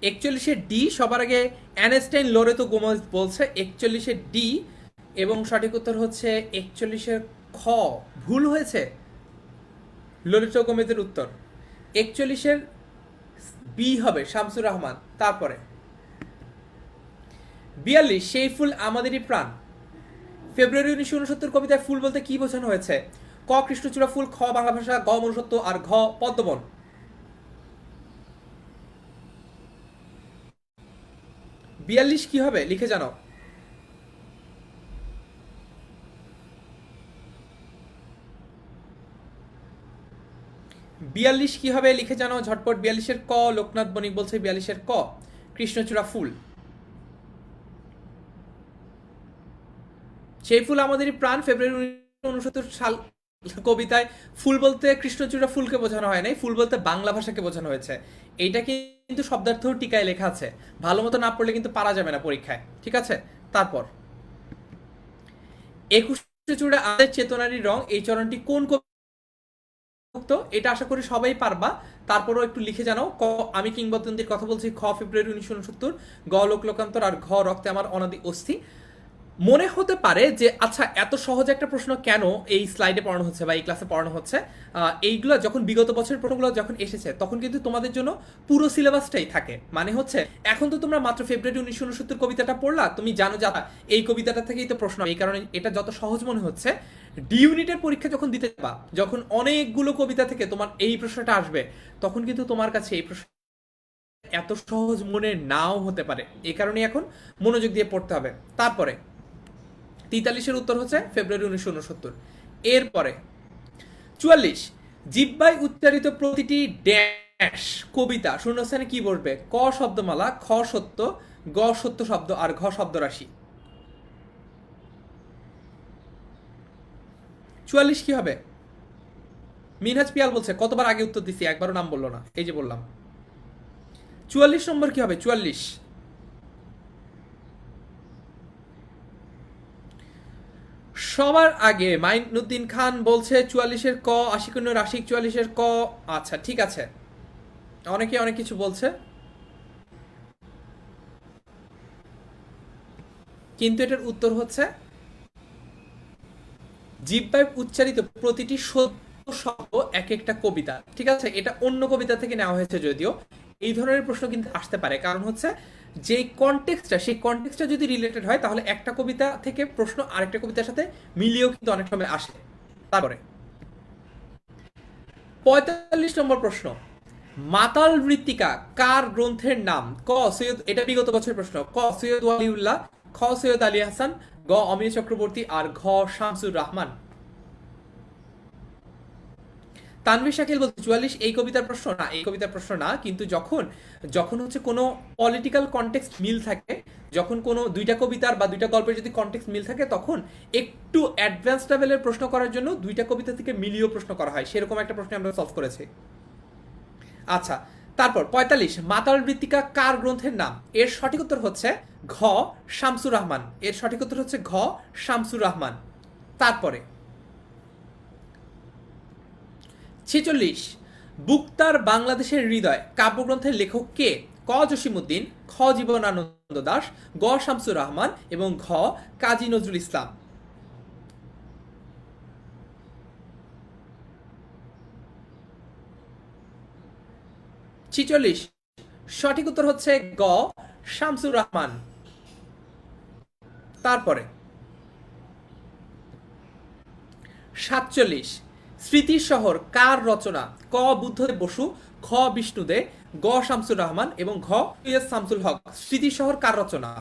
41-এর ডি সবার আগে অ্যানেস্টাইন লোরেতো গোমেজ বলছে 41-এর ডি, এবং সঠিক উত্তর হচ্ছে 41-এর খ। ভুল হয়েছে, লোরেতো গোমেজের উত্তর 41-এর বি হবে শামসুর রহমান। তারপরে 42 সেই ফুল আমাদেরই প্রাণ। ফেব্রুয়ারি 1969 কবিতায় ফুল বলতে কি বোঝানো হয়েছে? ক কৃষ্ণচূড়া ফুল, খ বাংলা ভাষা, গ মনুষ্যত্ব, আর ঘ পদ্মবন। 42 কি হবে লিখে জানাও। 42 কি হবে লিখে জানাও ঝটপট। 42-এর ক। লোকনাথ বণিক বলছে 42-এর ক কৃষ্ণচূড়া ফুল। সেই ফুল আমাদেরই প্রাণ। ফেব্রুয়ারি 1969 সাল কবিতায় ফুল বলতে কৃষ্ণচূড়া ফুলকে বোঝানো হয় নাই, ফুল বলতে বাংলা ভাষাকে বোঝানো হয়েছে। এইটা কিন্তু শব্দার্থ টিকায় লেখা আছে, ভালো মতো না পড়লে কিন্তু পারা যাবে না পরীক্ষায়। ঠিক আছে। তারপর 21 চূড়া আমাদের চেতনারই রং, এই চরণটি কোন কবিতা? এটা আশা করি সবাই পারবা, তারপরও একটু লিখে জানাও। ক আমি কিংবদন্তির কথা বলছি, খ ফেব্রুয়ারি 1969, গ লোক লোকান্তর, আর ঘ রক্তে আমার অনাদি অস্থি। মনে হতে পারে যে আচ্ছা এত সহজ একটা প্রশ্ন কেন এই স্লাইডে পড়ানো হচ্ছে বা এই ক্লাসে পড়ানো হচ্ছে। এইগুলো যখন বিগত বছরের প্রশ্নগুলো যখন এসেছে তখন কিন্তু তোমাদের জন্য পুরো সিলেবাসটাই থাকে, মানে হচ্ছে এখন তো তোমরা মাত্র ফেব্রুয়ারি 1969 কবিতাটা পড়লা, তুমি জানো যে এই কবিতাটা থেকেই তো প্রশ্ন, এই কারণে এটা যত সহজ মনে হচ্ছে ডি ইউনিটের পরীক্ষা যখন দিতে যাবা, যখন অনেকগুলো কবিতা থেকে তোমার এই প্রশ্নটা আসবে, তখন কিন্তু তোমার কাছে এই প্রশ্ন এত সহজ মনে নাও হতে পারে। এই কারণে এখন মনোযোগ দিয়ে পড়তে হবে। তারপরে 43-এর উত্তর হচ্ছে ফেব্রুয়ারি 1969। এরপরে 44, জিহ্বায় উচ্চারিত প্রতিটি ড্যাশ কবিতা শূন্যস্থানে কি বসবে? ক শব্দমালা, খ সত্য, গ সত্য শব্দ, আর ঘ শব্দ রাশি। 44 কি হবে? মিনহাজ পিয়াল বলছে কতবার আগে উত্তর দিছি, একবারও নাম বললো না, এই যে বললাম। 44 নম্বর কি হবে? 44 সবার আগে মাইনুদ্দিন খান বলছে 44-এর ক, আশিকুন্ন রাশিক 44-এর ক। আচ্ছা ঠিক আছে, অনেকে অনেক কিছু বলছে, কিন্তু এটার উত্তর হচ্ছে জিহ্বায় উচ্চারিত প্রতিটি সত্য শব্দ এক একটা কবিতা। ঠিক আছে, এটা অন্য কবিতা থেকে নেওয়া হয়েছে যদিও। এই ধরনের প্রশ্ন কিন্তু আসতে পারে, কারণ হচ্ছে যে কনটেক্সটটা, সেই কনটেক্সটটা যদি রিলেটেড হয় তাহলে একটা কবিতা থেকে প্রশ্ন আরেকটা কবিতার সাথে মিলিয়েও কিন্তু অনেক সময় আসে। তারপরে 45 নম্বর প্রশ্ন, মাতাল মৃত্তিকা কার গ্রন্থের নাম? ক সৈয়দ, এটা বিগত বছরের প্রশ্ন, ক সৈয়দ ওয়ালিউল্লাহ, খ সৈয়দ আলী হাসান, গ অমিয় চক্রবর্তী, আর ঘ শামসুর রহমান। তানভীর শাকিল বলছে 44 এই কবিতার প্রশ্ন না, এই কবিতার প্রশ্ন না, কিন্তু যখন যখন হচ্ছে কোনো পলিটিক্যাল কনটেক্সট মিল থাকে, যখন কোনো দুইটা কবিতার বা দুইটা গল্পের যদি কনটেক্সট মিল থাকে, তখন একটু অ্যাডভান্স লেভেলের প্রশ্ন করার জন্য দুইটা কবিতা থেকে মিলিয়েও প্রশ্ন করা হয়, সেরকম একটা প্রশ্ন আমরা সলভ করেছি। আচ্ছা, তারপর 45, মাতাল মৃত্তিকা কার গ্রন্থের নাম? এর সঠিক উত্তর হচ্ছে ঘ শামসুর রহমান, এর সঠিক উত্তর হচ্ছে ঘ শামসুর রহমান। তারপরে 46, বুকতার বাংলাদেশের হৃদয় কাব্যগ্রন্থের লেখক কে? ক জসিমউদ্দিন, খ জীবনানন্দ দাশ, গ শামসুর রহমান এবং ঘ কাজী নজরুল ইসলাম। 46 সঠিক উত্তর হচ্ছে গ শামসুর রহমান। তারপরে 47, স্মৃতির শহর কার রচনা? ক বুদ্ধদেব বসু, খ বিষ্ণুদে, গ শামসুর রহমান এবং ঘ সৈয়দ শামসুল হক। স্মৃতির শহর কার রচনা?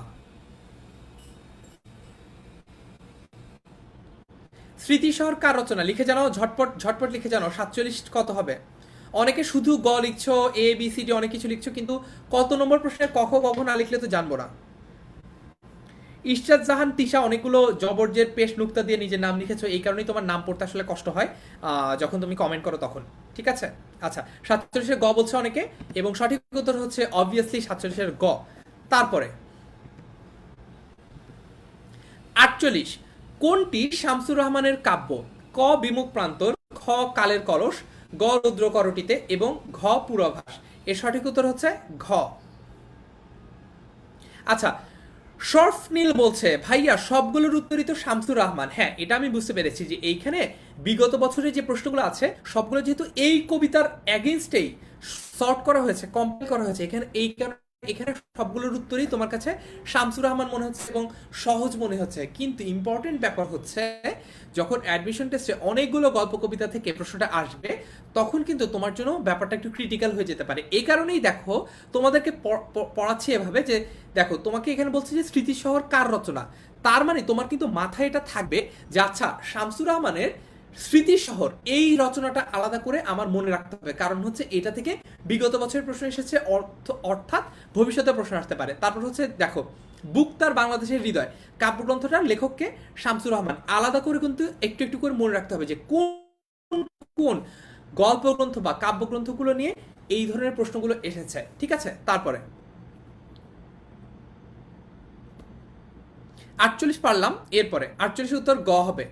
স্মৃতি শহর কার রচনা লিখে জানাও, ঝটপট ঝটপট লিখে জানাও। 47 কত হবে? অনেকে শুধু গ লিখছো, এ বি সি ডি অনেক কিছু লিখছো, কিন্তু কত নম্বর প্রশ্নের ক খ গ ঘ না লিখলে তো জানবো না। ইশরাত জাহান তিশা অনেকগুলো জবরজের পেশ নুক্তা দিয়ে নিজের নাম লিখেছো, এই কারণেই তোমার নাম পড়তে আসলে কষ্ট হয় যখন তুমি কমেন্ট করো তখন। ঠিক আছে, আচ্ছা 47-এর গ বলছে অনেকে, এবং সঠিক উত্তর হচ্ছে অবভিয়াসলি 47-এর গ। তারপরে 48, কোনটি শামসুর রহমানের কাব্য? ক বিমুখ প্রান্তর, খ কালের কলস, গ রুদ্র করটিতে এবং ঘ পূর্বাভাস। এর সঠিক উত্তর হচ্ছে ঘ। আচ্ছা, শরফ নীল বলছে ভাইয়া সবগুলোর উত্তরই তো শামসুর রহমান। হ্যাঁ, এটা আমি বুঝতে পেরেছি যে এইখানে বিগত বছরের যে প্রশ্নগুলো আছে সবগুলো যেহেতু এই কবিতার অ্যাগেইনস্টেই সর্ট করা হয়েছে, কম্পাইল করা হয়েছে, এখানে এই কারণে এখানে সবগুলোর উত্তরই তোমার কাছে শামসুর রহমান মনে হচ্ছে এবং সহজ মনে হচ্ছে। কিন্তু ইম্পর্টেন্ট ব্যাপার হচ্ছে যখন অ্যাডমিশন টেস্টে অনেকগুলো গল্প কবিতা থেকে প্রশ্নটা আসবে, তখন কিন্তু তোমার জন্য ব্যাপারটা একটু ক্রিটিক্যাল হয়ে যেতে পারে। এই কারণেই দেখো তোমাদেরকে পড়াচ্ছি এভাবে যে দেখো তোমাকে এখানে বলছে যে স্মৃতির শহর কার রচনা, তার মানে তোমার কিন্তু মাথায় এটা থাকবে যে আচ্ছা শামসুর রহমানের স্মৃতির শহর এই রচনাটা আলাদা করে আমার মনে রাখতে হবে, কারণ হচ্ছে এটা থেকে বিগত বছরের প্রশ্ন এসেছে, অর্থাৎ ভবিষ্যতে প্রশ্ন আসতে পারে। তারপর হচ্ছে দেখো বুকতার বাংলাদেশের হৃদয় কাব্যগ্রন্থটার লেখককে শামসুর রহমান, আলাদা করে কিন্তু একটু একটু করে মনে রাখতে হবে যে কোন কোন গল্পগ্রন্থ বা কাব্যগ্রন্থগুলো নিয়ে এই ধরনের প্রশ্নগুলো এসেছে। ঠিক আছে, তারপরে 48 পারলাম, এরপরে 48 উত্তর গ হবে।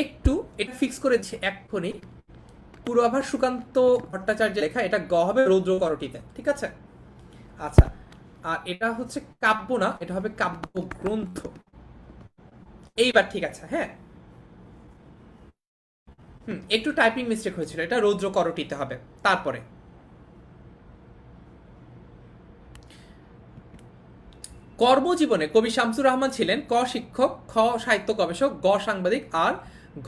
একটু এটা ফিক্স করে দিচ্ছি এক্ষুনি। পূর্বাভাস সুকান্ত ভট্টাচার্য লেখা, এটা গ হবে রৌদ্র করটিতে, ঠিক আছে। আচ্ছা, আর এটা হচ্ছে কাব্য না, এটা হবে কাব্যগ্রন্থ। এইবার ঠিক আছে, হ্যাঁ। একটু টাইপিং মিস্টেক হয়েছিল, এটা রৌদ্র করটিতে হবে। তারপরে কর্মজীবনে কবি শামসুর রহমান ছিলেন ক শিক্ষক, খ সাহিত্য গবেষক, গ সাংবাদিক, আর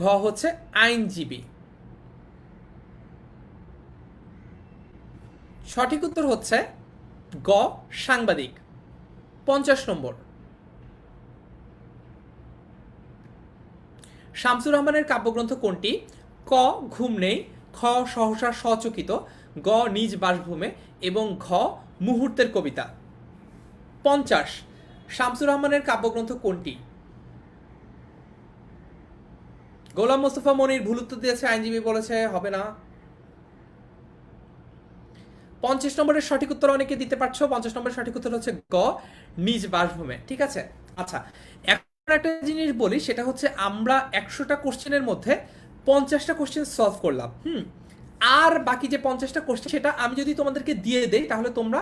ঘ হচ্ছে আইনজীবী। সঠিক উত্তর হচ্ছে গ সাংবাদিক। 50 নম্বর, শামসুর রহমানের কাব্যগ্রন্থ কোনটি? ক ঘুম নেই, খ সহসা সচকিত, গ নিজ বাসভূমে, এবং ঘ মুহূর্তের কবিতা। 50, শামসুর রহমানের কাব্যগ্রন্থ কোনটি? গোলাম মোস্তফা মনির ভুল উত্তর দিয়েছে, আইনজীবী বলেছে হবে না। 50 নম্বরের সঠিক উত্তর অনেকে দিতে পারছো। 50 নম্বরের সঠিক উত্তর হচ্ছে গ নিজ বাসভূমে, ঠিক আছে। আচ্ছা, এখন একটা জিনিস বলি, সেটা হচ্ছে আমরা 100টা কোশ্চেনের মধ্যে 50টা কোশ্চেন সলভ করলাম। আর বাকি যে 50টা কোশ্চেন, সেটা আমি যদি তোমাদেরকে দিয়ে দেই তাহলে তোমরা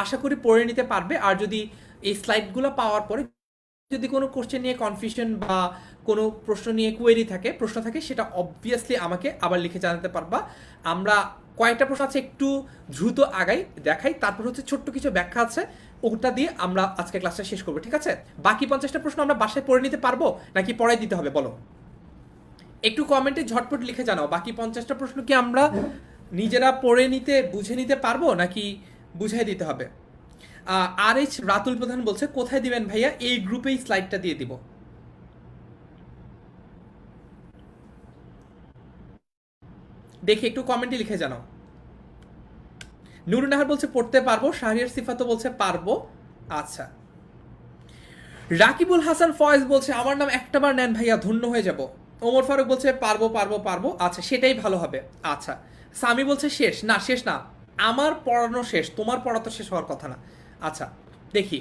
আশা করি পড়ে নিতে পারবে। আর যদি এই স্লাইডগুলো পাওয়ার পরে যদি কোনো কোশ্চেন নিয়ে কনফিউশন বা কোনো প্রশ্ন নিয়ে প্রশ্ন থাকে, সেটা অবভিয়াসলি আমাকে আবার লিখে জানাতে পারবা। আমরা কয়েকটা প্রশ্ন আছে, একটু দ্রুত আগাই দেখাই, তারপর হচ্ছে ছোট্ট কিছু ব্যাখ্যা আছে, ওটা দিয়ে আমরা আজকে ক্লাসটা শেষ করবো, ঠিক আছে। বাকি 50টা প্রশ্ন আমরা বাসায় পড়ে নিতে পারবো নাকি পড়াই দিতে হবে বলো? একটু কমেন্টে ঝটপট লিখে জানাও, বাকি 50টা প্রশ্ন কি আমরা নিজেরা পড়ে নিতে বুঝে নিতে পারবো নাকি বুঝাই দিতে হবে? আর এইচ রাতুল প্রধান বলছে কোথায় দিবেন ভাইয়া? এই গ্রুপেই স্লাইডটা দিয়ে দিব। দেখি একটু কমেন্টে লিখে জানাও। নুরুন নাহার বলছে পড়তে পারবো, শাহরিয়ার সিফাতো বলছে পারবো। আচ্ছা, রাকিবুল হাসান ফয়েজ বলছে আমার নাম একটাবার নেন ভাইয়া ধন্য হয়ে যাব। ওমর ফারুক বলছে পারবো পারবো পারবো, আচ্ছা সেটাই ভালো হবে। আচ্ছা, সামি বলছে শেষ না, শেষ না, আমার পড়ানো শেষ, তোমার পড়া তো শেষ হওয়ার কথা না। আচ্ছা দেখি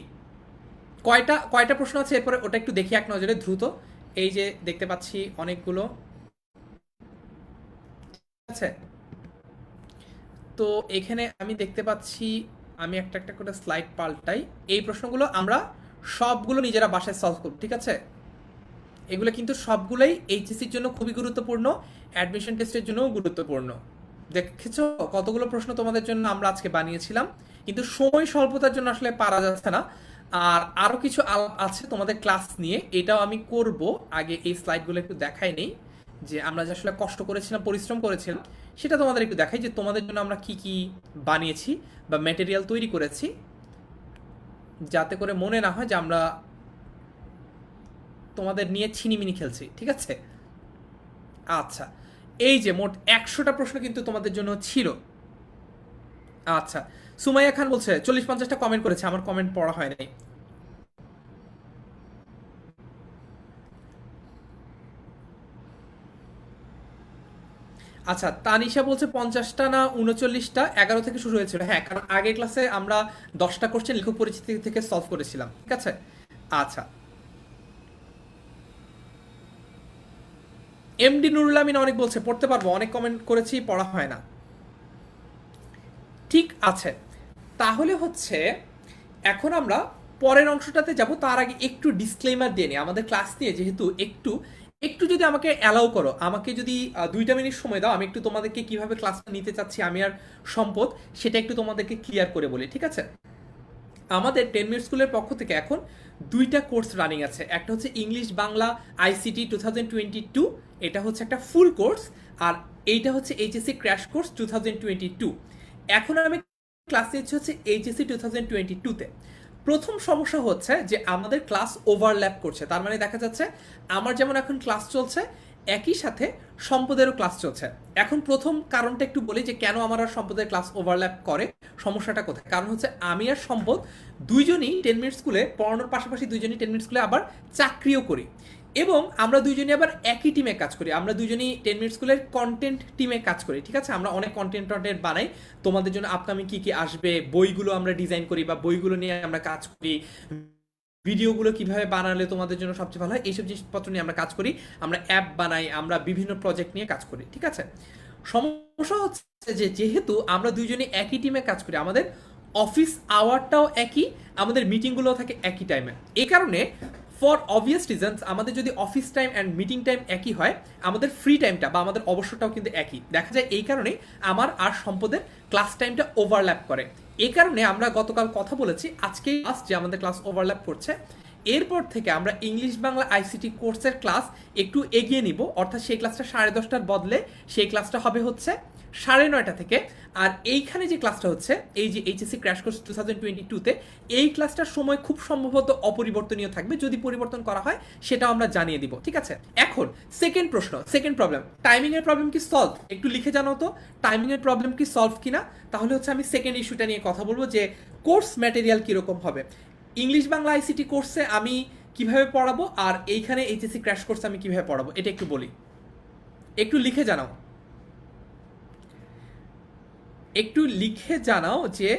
কয়টা কয়টা প্রশ্ন আছে এরপরে, ওটা একটু দেখি এক নজরে দ্রুত। এই যে দেখতে পাচ্ছি অনেকগুলো আছে, তো এখানে আমি দেখতে পাচ্ছি, আমি একটা একটা করে স্লাইড পাল্টাই। এই প্রশ্নগুলো আমরা সবগুলো নিজেরা বাসায় সলভ করব, ঠিক আছে। এগুলো কিন্তু সবগুলোই এইচএসসির জন্য খুবই গুরুত্বপূর্ণ, অ্যাডমিশন টেস্টের জন্যও গুরুত্বপূর্ণ। দেখেছো কতগুলো প্রশ্ন তোমাদের জন্য আমরা আজকে বানিয়েছিলাম, কিন্তু সময় স্বল্পতার জন্য আসলে পারা যাচ্ছে না। আর আরও কিছু আলাপ আছে তোমাদের ক্লাস নিয়ে, এটাও আমি করব। আগে এই স্লাইডগুলো একটু দেখাই নেই, যে আমরা যে আসলে কষ্ট করেছিলাম, পরিশ্রম করেছিলাম, সেটা তোমাদের একটু দেখাই, যে তোমাদের জন্য আমরা কি কি বানিয়েছি বা ম্যাটেরিয়াল তৈরি করেছি, যাতে করে মনে না হয় যে আমরা তোমাদের নিয়ে ছিনিমিনি খেলছি, ঠিক আছে। আচ্ছা, এই যে মোট 100টা প্রশ্ন কিন্তু তোমাদের জন্য ছিল। আচ্ছা, সুমাইয়া খান বলছে 40-50টা কমেন্ট করেছে, আমার কমেন্ট পড়া হয় নাই। আচ্ছা, তানিশা বলছে 50টা না 39টা, 11 থেকে শুরু হয়েছিল। হ্যাঁ, কারণ আগের ক্লাসে আমরা 10টা কোশ্চেন লেখক পরিচিতি থেকে সলভ করেছিলাম, ঠিক আছে। আচ্ছা, এমডি নুরুল আমিন অনেক বলছে পড়তে পারবো, অনেক কমেন্ট করেছি, পড়া হয় না। ঠিক আছে, তাহলে হচ্ছে এখন আমরা পরের অংশটাতে যাব। তার আগে একটু ডিসক্লেমার দিয়ে নিই আমাদের ক্লাস নিয়ে, যেহেতু একটু একটু যদি আমাকে অ্যালাউ করো, আমাকে যদি 2টা মিনিট সময় দাও, আমি একটু তোমাদেরকে কিভাবে ক্লাসটা নিতে চাচ্ছি আমি আর সম্পদ, সেটা একটু তোমাদেরকে ক্লিয়ার করে বলি, ঠিক আছে। আমাদের 10 মিনিট স্কুলের পক্ষ থেকে এখন 2টা কোর্স রানিং আছে। একটা হচ্ছে ইংলিশ বাংলা আইসিটি 2022, এটা হচ্ছে একটা ফুল কোর্স। আর এইটা হচ্ছে এইচএসসি ক্র্যাশ কোর্স 2022। এখন আমি ক্লাস নিচ্ছি হচ্ছে এইচএসসি 2022-তে। প্রথম সমস্যা হচ্ছে যে আমাদের ক্লাস ওভারল্যাপ করছে, তার মানে দেখা যাচ্ছে আমার যেমন এখন ক্লাস চলছে, একই সাথে সম্পদেরও ক্লাস চলছে। এখন প্রথম কারণটা একটু বলি যে কেন আমার আর সম্পদের ক্লাস ওভারল্যাপ করে, সমস্যাটা কোথায়। কারণ হচ্ছে আমি আর সম্পদ দুইজনই 10 মিনিট স্কুলে পড়ানোর পাশাপাশি দুইজনই 10 মিনিট স্কুলে আবার চাকরিও করি, এবং আমরা দুইজনই আবার একই টিমে কাজ করি। আমরা দুইজনই 10 মিনিট স্কুলের কন্টেন্ট টিমে কাজ করি, ঠিক আছে। আমরা অনেক কন্টেন্ট বানাই তোমাদের জন্য, আপকামিং কি কি আসবে, বইগুলো আমরা ডিজাইন করি বা বইগুলো নিয়ে আমরা কাজ করি, ভিডিওগুলো কিভাবে বানালে তোমাদের জন্য সবচেয়ে ভালো হয়, এইসব জিনিসপত্র নিয়ে আমরা কাজ করি। আমরা অ্যাপ বানাই, আমরা বিভিন্ন প্রজেক্ট নিয়ে কাজ করি, ঠিক আছে। সমস্যা হচ্ছে যে যেহেতু আমরা দুইজনে একই টিমে কাজ করি, আমাদের অফিস আওয়ারটাও একই, আমাদের মিটিংগুলোও থাকে একই টাইমে। এই কারণে ফর অবভিয়াস রিজনস আমাদের যদি office time and meeting time একই হয়, আমাদের ফ্রি টাইমটা বা আমাদের অবসরটাও কিন্তু একই দেখা যায়। এই কারণেই আমার আর সম্পদের ক্লাস টাইমটা ওভারল্যাপ করে। এই কারণে আমরা গতকাল কথা বলেছি আজকে ক্লাস যে আমাদের ক্লাস ওভারল্যাপ করছে, এরপর থেকে আমরা ইংলিশ বাংলা আইসিটি কোর্সের ক্লাস একটু এগিয়ে নিব, অর্থাৎ সেই ক্লাসটা 10:30টার বদলে সেই ক্লাসটা হবে হচ্ছে 9:30 থেকে। আর এইখানে যে ক্লাসটা হচ্ছে এই যে এইচএসসি ক্র্যাশ কোর্স 2022-তে, এই ক্লাসটার সময় খুব সম্ভবত অপরিবর্তনীয় থাকবে, যদি পরিবর্তন করা হয় সেটাও আমরা জানিয়ে দিব, ঠিক আছে? এখন সেকেন্ড প্রশ্ন, সেকেন্ড প্রবলেম, টাইমিং এর প্রবলেম কি সলভ? একটু লিখে জানাও তো টাইমিং এর প্রবলেম কি সলভ কিনা। তাহলে হচ্ছে আমি সেকেন্ড ইস্যুটা নিয়ে কথা বলবো যে কোর্স ম্যাটেরিয়াল কিরকম হবে। ইংলিশ বাংলা আইসিটি কোর্সে আমি কিভাবে পড়াবো আর এইখানে এইচএসসি ক্র্যাশ কোর্সে আমি কিভাবে পড়াবো এটা একটু বলি, একটু লিখে জানাও, একটু লিখে জানাও যে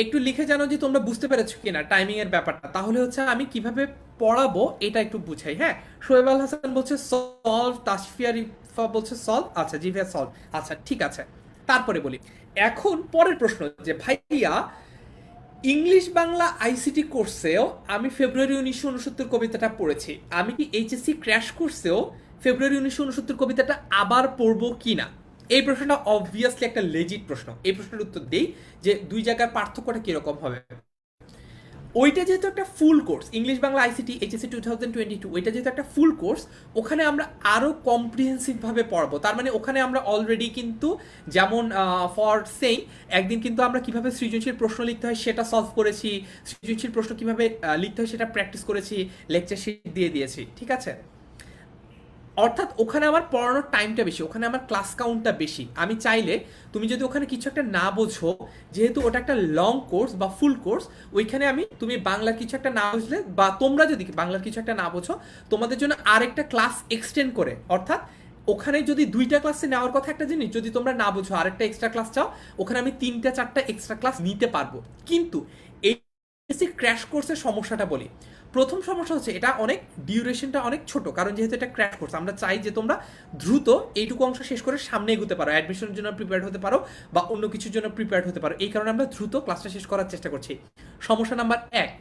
একটু লিখে জানাও যে তোমরা বুঝতে পেরেছো কিনা টাইমিং এর ব্যাপারটা। তাহলে হচ্ছে আমি কিভাবে পড়াবো এটা একটু বুঝাই। হ্যাঁ, শোয়েব আল হাসান বলছে সলভ, তাসফিয়া রিফা বলছে সলভ, আচ্ছা জি ভাইয়া সলভ, আচ্ছা ঠিক আছে। তারপরে বলি এখন পরের প্রশ্ন যে ভাইয়া ইংলিশ বাংলা আইসিটি কোর্সেও আমি ফেব্রুয়ারি 1969 কবিতাটা পড়েছি, আমি কি এইচএসসি ক্র্যাশ কোর্সেও ফেব্রুয়ারি 1969 কবিতাটা আবার পড়বো কিনা? এই প্রশ্নটা অবভিয়াসলি একটা লেজিট প্রশ্ন। এই প্রশ্নের উত্তর দেই যে দুই জায়গার পার্থক্যটা কিরকম হবে। ওইটা যেহেতু একটা full course, English Bangla ICT HSC 2022, ওইটা যেহেতু একটা ফুল কোর্স, ওখানে আমরা আরো কম্প্রিহেন্সিভ ভাবে পড়বো। তার মানে ওখানে আমরা অলরেডি কিন্তু যেমন ফর সেইং একদিন কিন্তু আমরা কিভাবে সৃজনশীল প্রশ্ন লিখতে হয় সেটা সলভ করেছি, সৃজনশীল প্রশ্ন কিভাবে লিখতে হয় সেটা প্র্যাকটিস করেছি, লেকচার শিট দিয়ে দিয়েছি, ঠিক আছে? অর্থাৎ ওখানে আমার পড়ানোর টাইমটা বেশি, ওখানে আমার ক্লাস কাউন্টটা বেশি। আমি চাইলে তুমি যদি ওখানে কিছু একটা না বোঝো, যেহেতু ওটা একটা লং কোর্স বা ফুল কোর্স, ওইখানে আমি তুমি বাংলার কিছু একটা না বুঝলে বা তোমরা যদি বাংলার কিছু একটা না বোঝো, তোমাদের জন্য আরেকটা ক্লাস এক্সটেন্ড করে, অর্থাৎ ওখানে যদি দুইটা ক্লাসে নেওয়ার কথা একটা জিনিস, যদি তোমরা না বুঝো আরেকটা এক্সট্রা ক্লাস চাও, ওখানে আমি 3-4টা এক্সট্রা ক্লাস নিতে পারবো। কিন্তু এই ক্র্যাশ কোর্সের সমস্যাটা বলি। প্রথম সমস্যা হচ্ছে এটা অনেক ডিউরেশনটা অনেক ছোট, কারণ যেহেতু এটা ক্র্যাশ কোর্স আমরা চাই যে তোমরা দ্রুত এইটুকু অংশ শেষ করে সামনে এগোতে পারো, অ্যাডমিশনের জন্য প্রিপেয়ার হতে পারো বা অন্য কিছুর জন্য প্রিপেয়ার হতে পারো। এই কারণে আমরা দ্রুত ক্লাসটা শেষ করার চেষ্টা করছি। সমস্যা নাম্বার 1।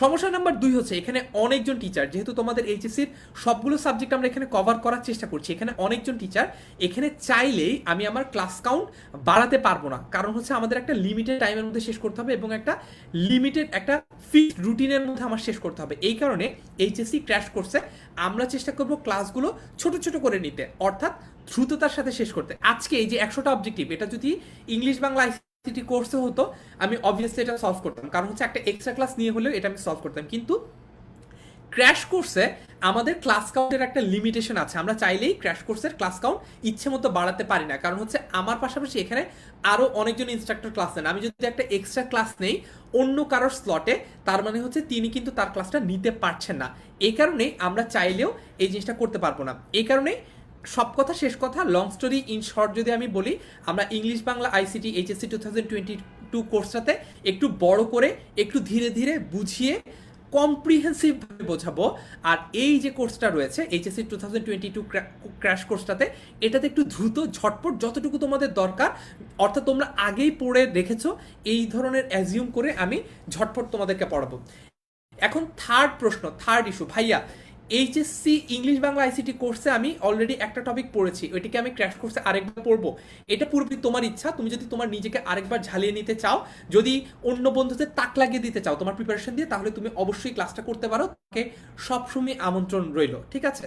সমস্যা নাম্বার 2 হচ্ছে এখানে অনেকজন টিচার, যেহেতু তোমাদের এইচএসসির সবগুলো সাবজেক্ট আমরা এখানে কভার করার চেষ্টা করছি, এখানে অনেকজন টিচার, এখানে চাইলেই আমি আমার ক্লাস কাউন্ট বাড়াতে পারবো না, কারণ হচ্ছে আমাদের একটা লিমিটেড টাইমের মধ্যে শেষ করতে হবে এবং একটা লিমিটেড একটা ফিক্সড রুটিনের মধ্যে আমার শেষ করতে হবে। এই কারণে এইচএসসি ক্র্যাশ কোর্সে আমরা চেষ্টা করব ক্লাসগুলো ছোট ছোট করে নিতে, অর্থাৎ দ্রুততার সাথে শেষ করতে। আজকে এই যে 100টা অবজেক্টিভ, এটা যদি ইংলিশ বাংলা আইসিটি কোর্সে হতো আমি অবভিয়াসলি এটা সলভ করতাম, কারণ হচ্ছে একটা এক্সট্রা ক্লাস নিয়ে হলেও এটা আমি সলভ করতাম। কিন্তু ক্র্যাশ কোর্সে আমাদের ক্লাস কাউন্টের একটা লিমিটেশন আছে, আমরা চাইলেই ক্র্যাশ কোর্সের ক্লাস কাউন্ট ইচ্ছে মতো বাড়াতে পারি না, কারণ হচ্ছে আমার পাশাপাশি এখানে আরও অনেকজন ইনস্ট্রাক্টর ক্লাস নেন। আমি যদি একটা এক্সট্রা ক্লাস নেই অন্য কারোর স্লটে, তার মানে হচ্ছে তিনি কিন্তু তার ক্লাসটা নিতে পারছেন না। এই কারণেই আমরা চাইলেও এই জিনিসটা করতে পারবো না। এই কারণেই সব কথা শেষ কথা, লং স্টোরি ইন শর্ট যদি আমি বলি, আমরা ইংলিশ বাংলা আইসিটি এইচএসসি 2022 কোর্সটাতে একটু বড় করে একটু ধীরে ধীরে বুঝিয়ে কম্প্রিহেন্সিভ ভাবে বোঝাবো। আর এই যে কোর্সটা রয়েছে এইচএসসি 2022 ক্র্যাশ কোর্সটাতে, এটাতে একটু দ্রুত ঝটপট যতটুকু তোমাদের দরকার, অর্থাৎ তোমরা আগেই পড়ে রেখেছো এই ধরনের অ্যাজিউম করে আমি ঝটপট তোমাদেরকে পড়াবো। এখন থার্ড প্রশ্ন, থার্ড ইস্যু, ভাইয়া এইচএসসি ইংলিশ বাংলা আইসিটি কোর্সে আমি অলরেডি একটা টপিক পড়েছি, ওইটাকে আমি ক্র্যাশ কোর্সে আরেকবার পড়বো। এটা পুরোপুরি তোমার ইচ্ছা, তুমি যদি তোমার নিজেকে আরেকবার ঝালিয়ে নিতে চাও, যদি অন্য বন্ধুদের তাক লাগিয়ে দিতে চাও তোমার প্রিপারেশন দিয়ে, তাহলে তুমি অবশ্যই ক্লাসটা করতে পারো, তাকে সবসময় আমন্ত্রণ রইল, ঠিক আছে?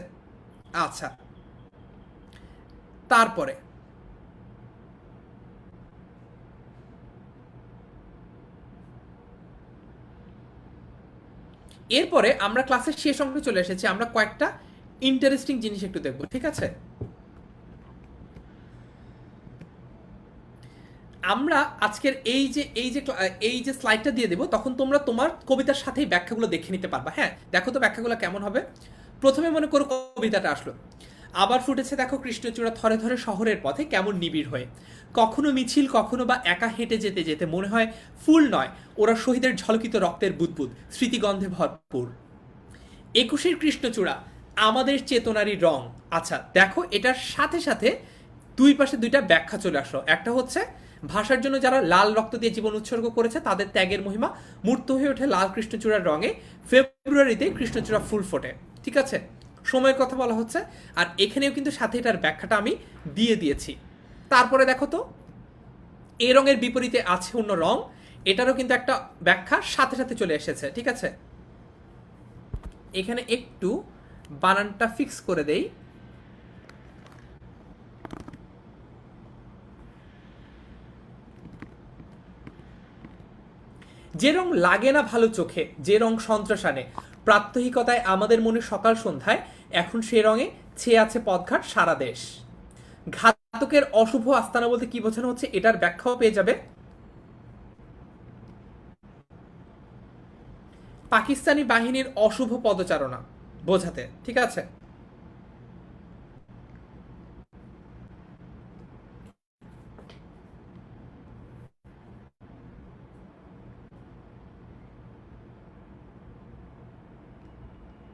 আচ্ছা, তারপরে এরপরে আমরা ক্লাসের শেষ অংশে চলে এসেছি, আমরা কয়েকটা ইন্টারেস্টিং জিনিস একটু দেখবো, ঠিক আছে? আমরা আজকের এই যে স্লাইডটা দিয়ে দেবো, তখন তোমরা তোমার কবিতার সাথেই ব্যাখ্যাগুলো দেখে নিতে পারবা। হ্যাঁ, দেখো তো ব্যাখ্যাগুলো কেমন হবে। প্রথমে মনে করো কবিতাটা আসলো, আবার ফুটেছে দেখো কৃষ্ণচূড়া থরে থরে শহরের পথে কেমন নিবিড় হয়ে, কখনো মিছিল কখনো বা একা হেঁটে যেতে যেতে মনে হয় ফুল নয় ওরা শহীদের ঝলকিত রক্তের বুদবুদ স্মৃতিগন্ধে ভরপুর। একুশের কৃষ্ণচূড়া আমাদের চেতনারই রং। আচ্ছা দেখো, এটার সাথে সাথে দুই পাশে দুইটা ব্যাখ্যা চলে আসলো। একটা হচ্ছে ভাষার জন্য যারা লাল রক্ত দিয়ে জীবন উৎসর্গ করেছে তাদের ত্যাগের মহিমা মূর্ত হয়ে ওঠে লাল কৃষ্ণচূড়ার রঙে, ফেব্রুয়ারিতে কৃষ্ণচূড়া ফুল ফোটে। ঠিক আছে, সময়ের কথা বলা হচ্ছে। আর এখানেও কিন্তু সাথে এটার ব্যাখ্যাটা আমি দিয়ে দিয়েছি। তারপরে দেখো তো, এই রঙের বিপরীতে আছে অন্য রং, এটারও কিন্তু একটা ব্যাখ্যা সাথে সাথে চলে এসেছে। ঠিক আছে, এখানে একটু বানানটা ফিক্স করে দেই। যে রং লাগে না ভালো চোখে, যে রং সন্ত্রাস আনে প্রাত্যহিকতায় আমাদের মনে সকাল সন্ধ্যায়, এখন সে রঙে ছেয়ে আছে পথঘাট সারা দেশ। ঘাতকের অশুভ আস্তানা বলতে কি বোঝানো হচ্ছে, এটার ব্যাখ্যাও পেয়ে যাবে পাকিস্তানি বাহিনীর অশুভ পদচারণা বোঝাতে। ঠিক আছে,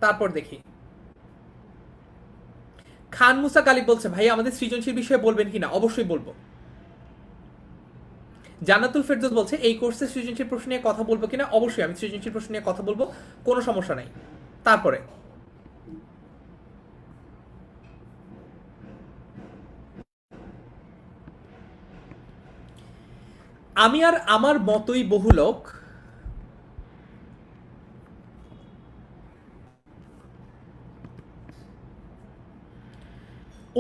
তারপর দেখি খান মুসা গালিব বলছে ভাই আমাদের সৃজনশীল বিষয়ে বলবেন কিনা। অবশ্যই বলবো। জান্নাতুল ফেরদৌস বলছে এই কোর্সে সৃজনশীল প্রশ্ন নিয়ে কথা বলবো কিনা। অবশ্যই আমি সৃজনশীল প্রশ্ন নিয়ে কথা বলবো, কোনো সমস্যা নাই। তারপরে আমি আর আমার মতোই বহু লোক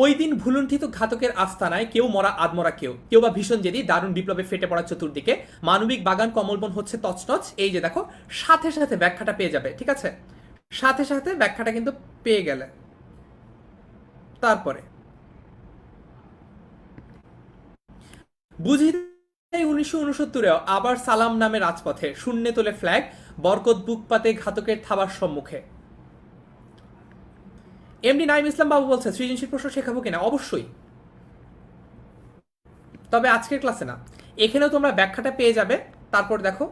ওই দিন ভুলুণ্ঠিত ঘাতকের আস্তানায়, কেউ মরা আদমরা, কেউ কেউ বা ভীষণ জেদি দারুণ বিপ্লবে ফেটে পড়া চতুর্দিকে, মানবিক বাগান কমলবন হচ্ছে তছনছ। এই যে দেখো, সাথে সাথে ব্যাখ্যাটা পেয়ে যাবে। ঠিক আছে, সাথে সাথে ব্যাখ্যাটা কিন্তু পেয়ে গেলে। তারপরে বুঝি 1969-এও আবার সালাম নামে রাজপথে শূন্যে তোলে ফ্ল্যাগ, বরকত বুক পাতে ঘাতকের থাবার সম্মুখে। এমডি নাইম ইসলাম বাবু বলছে সৃজনশীল প্রশ্ন শেখাবো কিনা। অবশ্যই, তবে আজকের ক্লাসে না। এখানেও তোমরা ব্যাখ্যাটা পেয়ে যাবে। তারপর দেখো,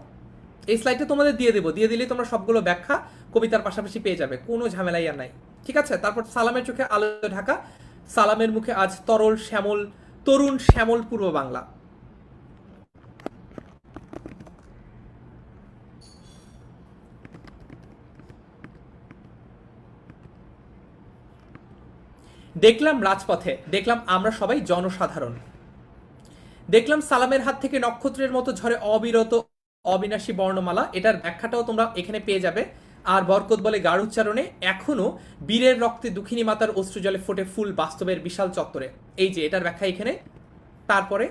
এই স্লাইডটা তোমাদের দিয়ে দেবো, দিয়ে দিলেই তোমরা সবগুলো ব্যাখ্যা কবিতার পাশাপাশি পেয়ে যাবে, কোনো ঝামেলাই আর নাই। ঠিক আছে, তারপর সালামের চোখে আলো ঢাকা, সালামের মুখে আজ তরল শ্যামল, তরুণ শ্যামল পূর্ব বাংলা। দেখলাম রাজপথে, দেখলাম আমরা সবাই জনসাধারণ, দেখলাম সালামের হাত থেকে নক্ষত্রের মতো ঝরে অবিরত অবিনাশী বর্ণমালা। এটার ব্যাখ্যাটাও তোমরা এখানে পেয়ে যাবে। আর বরকত বলে গাঢ় উচ্চারণে, এখনো বীরের রক্তে দুঃখিনী মাতার অশ্রু জলে ফোটে ফুল বাস্তবের বিশাল চত্বরে। এই যে এটার ব্যাখ্যা এখানে। তারপরে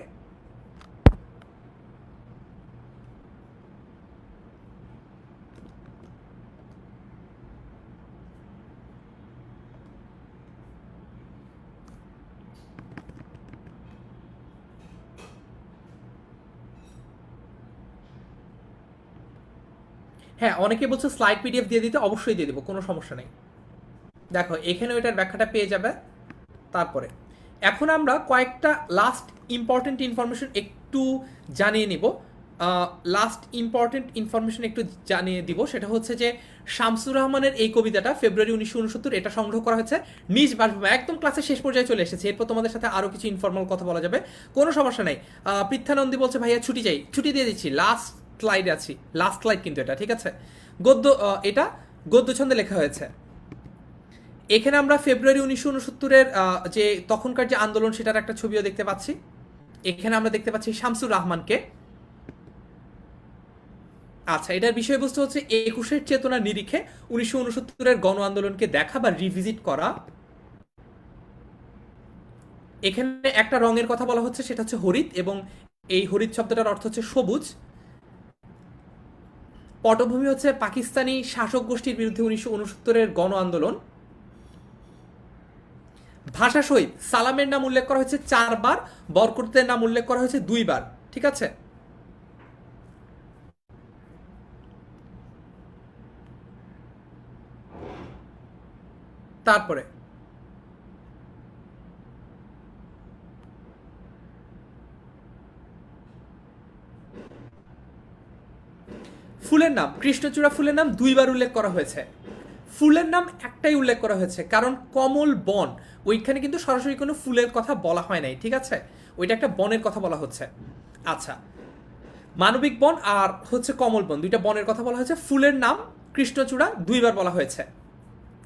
হ্যাঁ, অনেকে বলছে স্লাইড পিডিএফ দিয়ে দিতে। অবশ্যই দিয়ে দেবো, কোনো সমস্যা নেই। দেখো এখানেও এটার ব্যাখ্যাটা পেয়ে যাবে। তারপরে এখন আমরা কয়েকটা লাস্ট ইম্পর্টেন্ট ইনফরমেশন একটু জানিয়ে নিব। লাস্ট ইম্পর্টেন্ট ইনফরমেশন একটু জানিয়ে দিব, সেটা হচ্ছে যে শামসুর রহমানের এই কবিতাটা ফেব্রুয়ারি 1969 এটা সংগ্রহ করা হয়েছে নিজ বাসভবনে। একদম ক্লাসের শেষ পর্যায়ে চলে এসেছে, এরপর তোমাদের সাথে আরও কিছু ইনফর্মাল কথা বলা যাবে, কোনো সমস্যা নেই। পৃথ্যানন্দী বলছে ভাইয়া ছুটি চাই, ছুটি দিয়ে দিচ্ছি, লাস্ট স্লাইডে আছি, লাস্ট স্লাইড কিন্তু এটা। ঠিক আছে, গদ্য, এটা গদ্য ছন্দে লেখা হয়েছে। এখানে আমরা ফেব্রুয়ারি 1969-এর যে তখনকার যে আন্দোলন সেটার একটা ছবিও দেখতে পাচ্ছি। এখানে আমরা দেখতে পাচ্ছি শামসুর রহমানকে। আচ্ছা, এটার বিষয়বস্তু হচ্ছে একুশের চেতনার নিরিখে 1969-এর গণ আন্দোলনকে দেখা বা রিভিজিট করা। এখানে একটা রঙের কথা বলা হচ্ছে, সেটা হচ্ছে হরিত, এবং এই হরিত শব্দটার অর্থ হচ্ছে সবুজ। পটভূমি হচ্ছে পাকিস্তানি শাসক গোষ্ঠীর বিরুদ্ধে 1969-এর গণ আন্দোলন। ভাষা সহিত সালামের নাম উল্লেখ করা হয়েছে 4 বার, বরকতের নাম উল্লেখ করা হয়েছে 2 বার। ঠিক আছে, তারপরে ফুলের নাম, কৃষ্ণচূড়া ফুলের নাম 2 বার উল্লেখ করা হয়েছে। ফুলের নাম একটাই উল্লেখ করা হয়েছে, কারণ কমল বন, ওইখানে কিন্তু সরাসরি কোনো ফুলের কথা বলা হয় নাই, ঠিক আছে? ওইটা একটা বনের কথা বলা হচ্ছে। আচ্ছা, মানবিক বন আর হচ্ছে কমল বন, দুইটা বনের কথা বলা হয়েছে। ফুলের নাম কৃষ্ণচূড়া দুইবার বলা হয়েছে।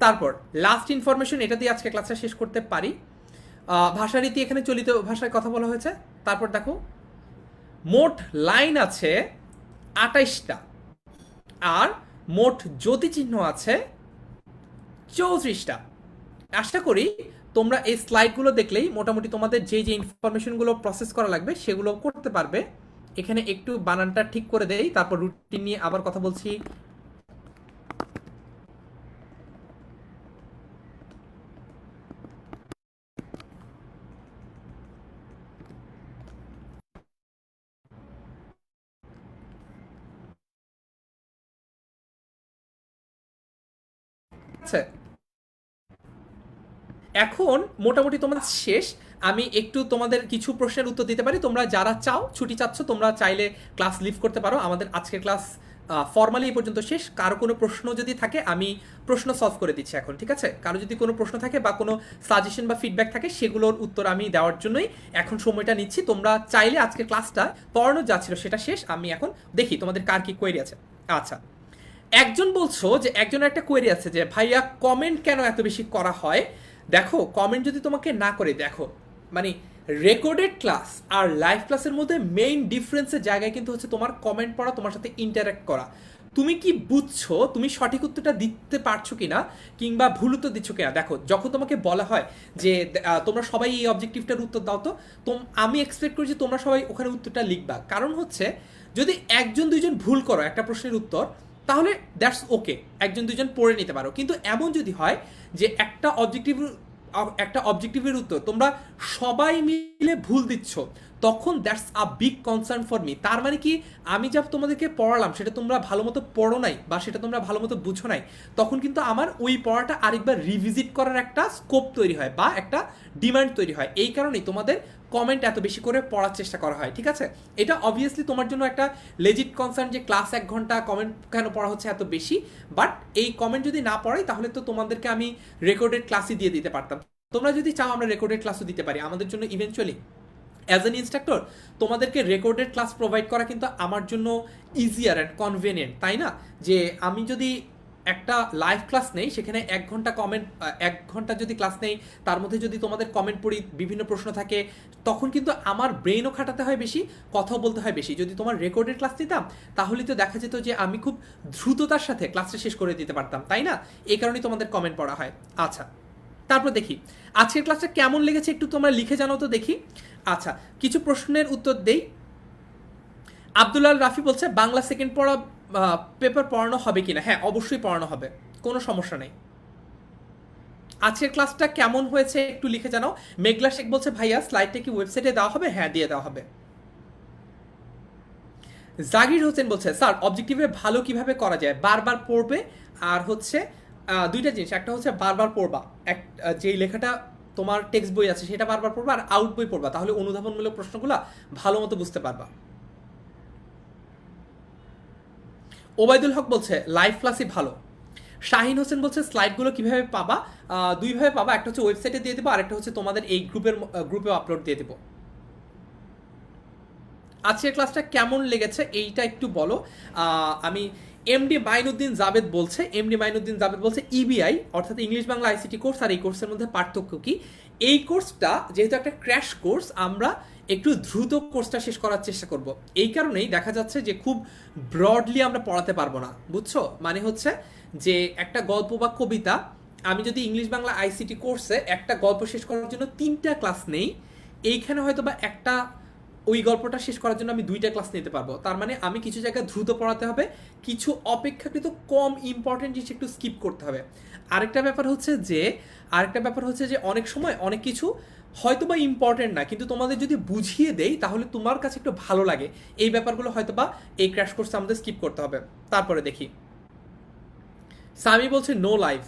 তারপর লাস্ট ইনফরমেশন, এটা দিয়ে আজকে ক্লাসটা শেষ করতে পারি। ভাষারীতি, এখানে চলিত ভাষায় কথা বলা হয়েছে। তারপর দেখো, মোট লাইন আছে 28টা, আর মোট জ্যোতিচিহ্ন আছে 34টা। আশা করি তোমরা এই স্লাইডগুলো দেখলেই মোটামুটি তোমাদের যে যে ইনফরমেশনগুলো প্রসেস করা লাগবে সেগুলো করতে পারবে। এখানে একটু বানানটা ঠিক করে দেই, তারপর রুটিন নিয়ে আবার কথা বলছি। আচ্ছা, এখন মোটামুটি তোমাদের শেষ। আমি একটু তোমাদের কিছু প্রশ্নের উত্তর দিতে পারি। তোমরা যারা চাও, ছুটি চাচ্ছ, তোমরা চাইলে ক্লাস লিভ করতে পারো। আমাদের আজকের ক্লাস ফর্মালি এই পর্যন্ত শেষ। কারো কোনো প্রশ্ন যদি থাকে আমি প্রশ্ন সলভ করে দিচ্ছি এখন, ঠিক আছে? কারো যদি কোনো প্রশ্ন থাকে বা কোনো সাজেশন বা ফিডব্যাক থাকে, সেগুলোর উত্তর আমি দেওয়ার জন্যই এখন সময়টা নিচ্ছি। তোমরা চাইলে আজকের ক্লাসটা পড়ানো যাচ্ছিল সেটা শেষ। আমি এখন দেখি তোমাদের কার কি কোয়েরি আছে। আচ্ছা, একজন বলছো যে একজনের একটা কোয়েরি আছে যে ভাইয়া কমেন্ট কেন এত বেশি করা হয়। দেখো, কমেন্ট যদি তোমাকে না করে, দেখো মানে রেকর্ডেড ক্লাস আর লাইভ ক্লাসের মধ্যে মেইন ডিফারেন্সের জায়গায় কিন্তু হচ্ছে তোমার কমেন্ট পড়া, তোমার সাথে ইন্টারাক্ট করা। তুমি কি বুঝছো, তুমি সঠিক উত্তরটা দিতে পারছো কিনা, কিংবা ভুল উত্তর দিচ্ছ কিনা। দেখো, যখন তোমাকে বলা হয় যে তোমরা সবাই এই অবজেক্টিভটার উত্তর দাও, তো আমি এক্সপেক্ট করি যে তোমরা সবাই ওখানে উত্তরটা লিখবা। কারণ হচ্ছে যদি একজন দুইজন ভুল করো একটা প্রশ্নের উত্তর, তাহলে দ্যাটস ওকে, একজন দুজন পড়ে নিতে পারো। কিন্তু এমন যদি হয় যে একটা অবজেক্টিভের উত্তর তোমরা সবাই মিলে ভুল দিচ্ছ, তখন that's a big concern for me. তার মানে কি, আমি যা তোমাদেরকে পড়ালাম সেটা তোমরা ভালো মতো পড়ো নাই, বা সেটা তোমরা ভালো মতো বুঝো নাই। তখন কিন্তু আমার ওই পড়াটা আরেকবার রিভিজিট করার একটা স্কোপ তৈরি হয়, বা একটা ডিমান্ড তৈরি হয়। এই কারণেই তোমাদের কমেন্ট এত বেশি করে পড়ার চেষ্টা করা হয়, ঠিক আছে? এটা অবভিয়াসলি তোমার জন্য একটা লেজিট কনসার্ন যে ক্লাস 1 ঘন্টা কমেন্ট কেন পড়া হচ্ছে এত বেশি। বাট এই কমেন্ট যদি না পড়াই, তাহলে তো তোমাদেরকে আমি রেকর্ডেড ক্লাসই দিয়ে দিতে পারতাম। তোমরা যদি চাও আমরা রেকর্ডেড ক্লাসও দিতে পারি। আমাদের জন্য ইভেনচুয়ালি অ্যাজ অ্যান ইনস্ট্রাক্টর তোমাদেরকে রেকর্ডেড ক্লাস প্রোভাইড করা কিন্তু আমার জন্য ইজিয়ার অ্যান্ড কনভেনিয়েন্ট, তাই না? যে আমি যদি একটা লাইভ ক্লাস নেই, সেখানে 1 ঘন্টা কমেন্ট, 1 ঘন্টা যদি ক্লাস নেই, তার মধ্যে যদি তোমাদের কমেন্ট পড়ি, বিভিন্ন প্রশ্ন থাকে, তখন কিন্তু আমার ব্রেনও খাটাতে হয় বেশি, কথাও বলতে হয় বেশি। যদি তোমার রেকর্ডেড ক্লাস নিতাম, তাহলে তো দেখা যেত যে আমি খুব দ্রুততার সাথে ক্লাসটা শেষ করে দিতে পারতাম, তাই না? এই কারণেই তোমাদের কমেন্ট পড়া হয়। আচ্ছা, তারপর দেখি আজকের ক্লাসটা কেমন লেগেছে, একটু তোমরা লিখে জানাও তো দেখি। আচ্ছা, কিছু প্রশ্নের উত্তর দেই। আব্দুল্লাহ রাফি বলছে বাংলা সেকেন্ড পড়া পেপার পড়ানো হবে কিনা। হ্যাঁ, অবশ্যই পড়ানো হবে, কোনো সমস্যা নেই। আজকের ক্লাসটা কেমন হয়েছে একটু লিখে জানাও। মেঘলা শেখ বলছে ভাইয়া স্লাইডটা কি ওয়েবসাইটে দেওয়া হবে। হ্যাঁ, দিয়ে দেওয়া হবে। জাকির হোসেন বলছে স্যার অবজেক্টিভে ভালো কিভাবে করা যায়, বারবার পড়বে, আর হচ্ছে দুইটা জিনিস, একটা হচ্ছে বারবার পড়বা, এক যেই লেখাটা তোমার টেক্সট বই আছে সেটা বারবার পড়বা, আর আউট বই পড়বা, তাহলে অনুধাবনমূলক প্রশ্নগুলো ভালো মতো বুঝতে পারবা। ওবায়দুল হক বলছে লাইভ ক্লাসই ভালো। শাহিন হোসেন বলছে স্লাইডগুলো কিভাবে পাবা। দুইভাবে পাবা, একটা হচ্ছে ওয়েবসাইটে দিয়ে দেবো, আর একটা হচ্ছে তোমাদের এই গ্রুপে আপলোড দিয়ে দেবো। আজকের ক্লাসটা কেমন লেগেছে এইটা একটু বলো। আমি এমডি মাইনুদ্দিন জাবেদ বলছে, ইবিআই অর্থাৎ ইংলিশ বাংলা আইসিটি কোর্স, আর এই কোর্সের মধ্যে পার্থক্য কি। এই কোর্সটা যেহেতু একটা ক্র্যাশ কোর্স, আমরা একটু দ্রুত কোর্সটা শেষ করার চেষ্টা করব। এই কারণেই দেখা যাচ্ছে যে খুব ব্রডলি আমরা পড়াতে পারবো না, বুঝছো? মানে হচ্ছে যে একটা গল্প বা কবিতা, আমি যদি ইংলিশ বাংলা আইসিটি কোর্সে একটা গল্প শেষ করার জন্য 3টা ক্লাস নেই, এইখানে হয়তো বা একটা ওই গল্পটা শেষ করার জন্য আমি 2টা ক্লাস নিতে পারবো। তার মানে আমি কিছু জায়গায় দ্রুত পড়াতে হবে, কিছু অপেক্ষাকৃত কম ইম্পর্টেন্ট জিনিস একটু স্কিপ করতে হবে। আরেকটা ব্যাপার হচ্ছে যে অনেক সময় অনেক কিছু হয়তো বা ইম্পর্টেন্ট না, কিন্তু তোমাদের যদি বুঝিয়ে দেই তাহলে তোমার কাছে একটু ভালো লাগে। এই ব্যাপারগুলো হয়তো বা এই ক্র্যাশ কোর্সে আমাদের স্কিপ করতে হবে। তারপরে দেখি, সামি বলছে নো লাইভ।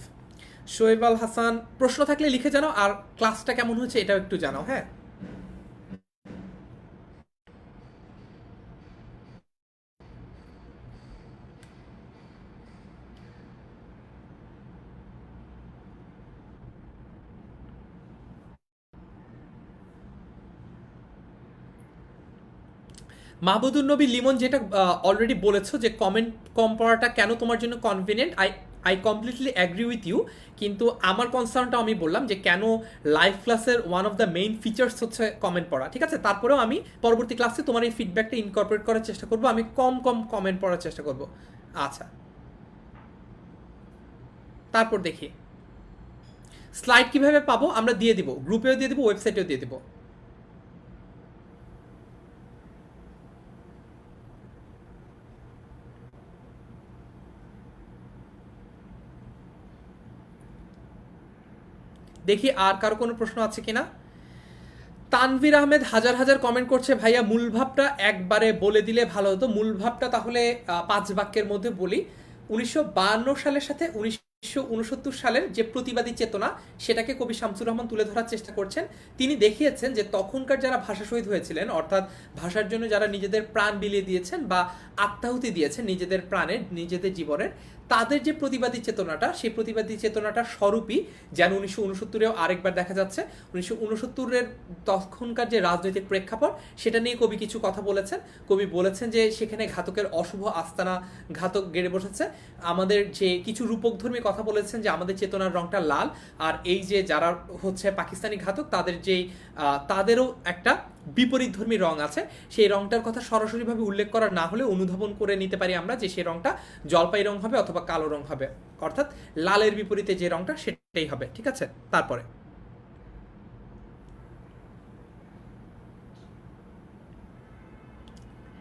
শোয়েব আল হাসান, প্রশ্ন থাকলে লিখে জানাও, আর ক্লাসটা কেমন হচ্ছে এটাও একটু জানাও। হ্যাঁ, মাহমুদুর নবী লিমন যেটা অলরেডি বলেছো যে কমেন্ট কম পড়াটা কেন তোমার জন্য convenient, I completely agree with you. কিন্তু আমার কনসার্নটা আমি বললাম যে কেন লাইভ ক্লাসের one of the main features হচ্ছে কমেন্ট পড়া, ঠিক আছে? তারপরেও আমি পরবর্তী ক্লাসে তোমার এই ফিডব্যাকটা ইনকর্পোরেট করার চেষ্টা করবো, আমি কম কম কমেন্ট পড়ার চেষ্টা করব। আচ্ছা, তারপর দেখি স্লাইড কিভাবে পাবো, আমরা দিয়ে দিব, গ্রুপেও দিয়ে দিব, ওয়েবসাইটেও দিয়ে দিব। দেখি আর কারো কোনো প্রশ্ন আছে কিনা। তানভীর আহমেদ হাজার হাজার কমেন্ট করছে, ভাইয়া মূল ভাবটা একবারে বলে দিলে ভালো হতো। মূল ভাবটা তাহলে 5 বাক্যের মধ্যে বলি। 1952 সালের সাথে 1969 সালের যে প্রতিবাদী চেতনা, সেটাকে কবি শামসুর রহমান তুলে ধরার চেষ্টা করছেন। তিনি দেখিয়েছেন যে তখনকার যারা ভাষা শহীদ হয়েছিলেন, অর্থাৎ ভাষার জন্য যারা নিজেদের প্রাণ বিলিয়ে দিয়েছেন বা আত্মাহুতি দিয়েছেন নিজেদের প্রাণের, নিজেদের জীবনের, তাদের যে প্রতিবাদী চেতনাটা, সেই প্রতিবাদী চেতনাটা স্বরূপই যেন 1969-এও আরেকবার দেখা যাচ্ছে। 1969-এর তখনকার যে রাজনৈতিক প্রেক্ষাপট, সেটা নিয়ে কবি কিছু কথা বলেছেন। কবি বলেছেন যে সেখানে ঘাতকের অশুভ আস্তানা, ঘাতক গেড়ে বসেছে। আমাদের যে কিছু রূপকধর্মী কথা বলেছেন যে আমাদের চেতনার রংটা লাল, আর এই যে যারা হচ্ছে পাকিস্তানি ঘাতক, তাদের যেই তাদেরও একটা বিপরীতধর্মী রং আছে। সেই রংটার কথা সরাসরিভাবে উল্লেখ করা না হলে অনুধাবন করে নিতে পারি আমরা যে সেই রংটা জলপাই রং হবে অথবা কালো রং হবে, অর্থাৎ লালের বিপরীতে যে রংটা সেটাই হবে, ঠিক আছে? তারপরে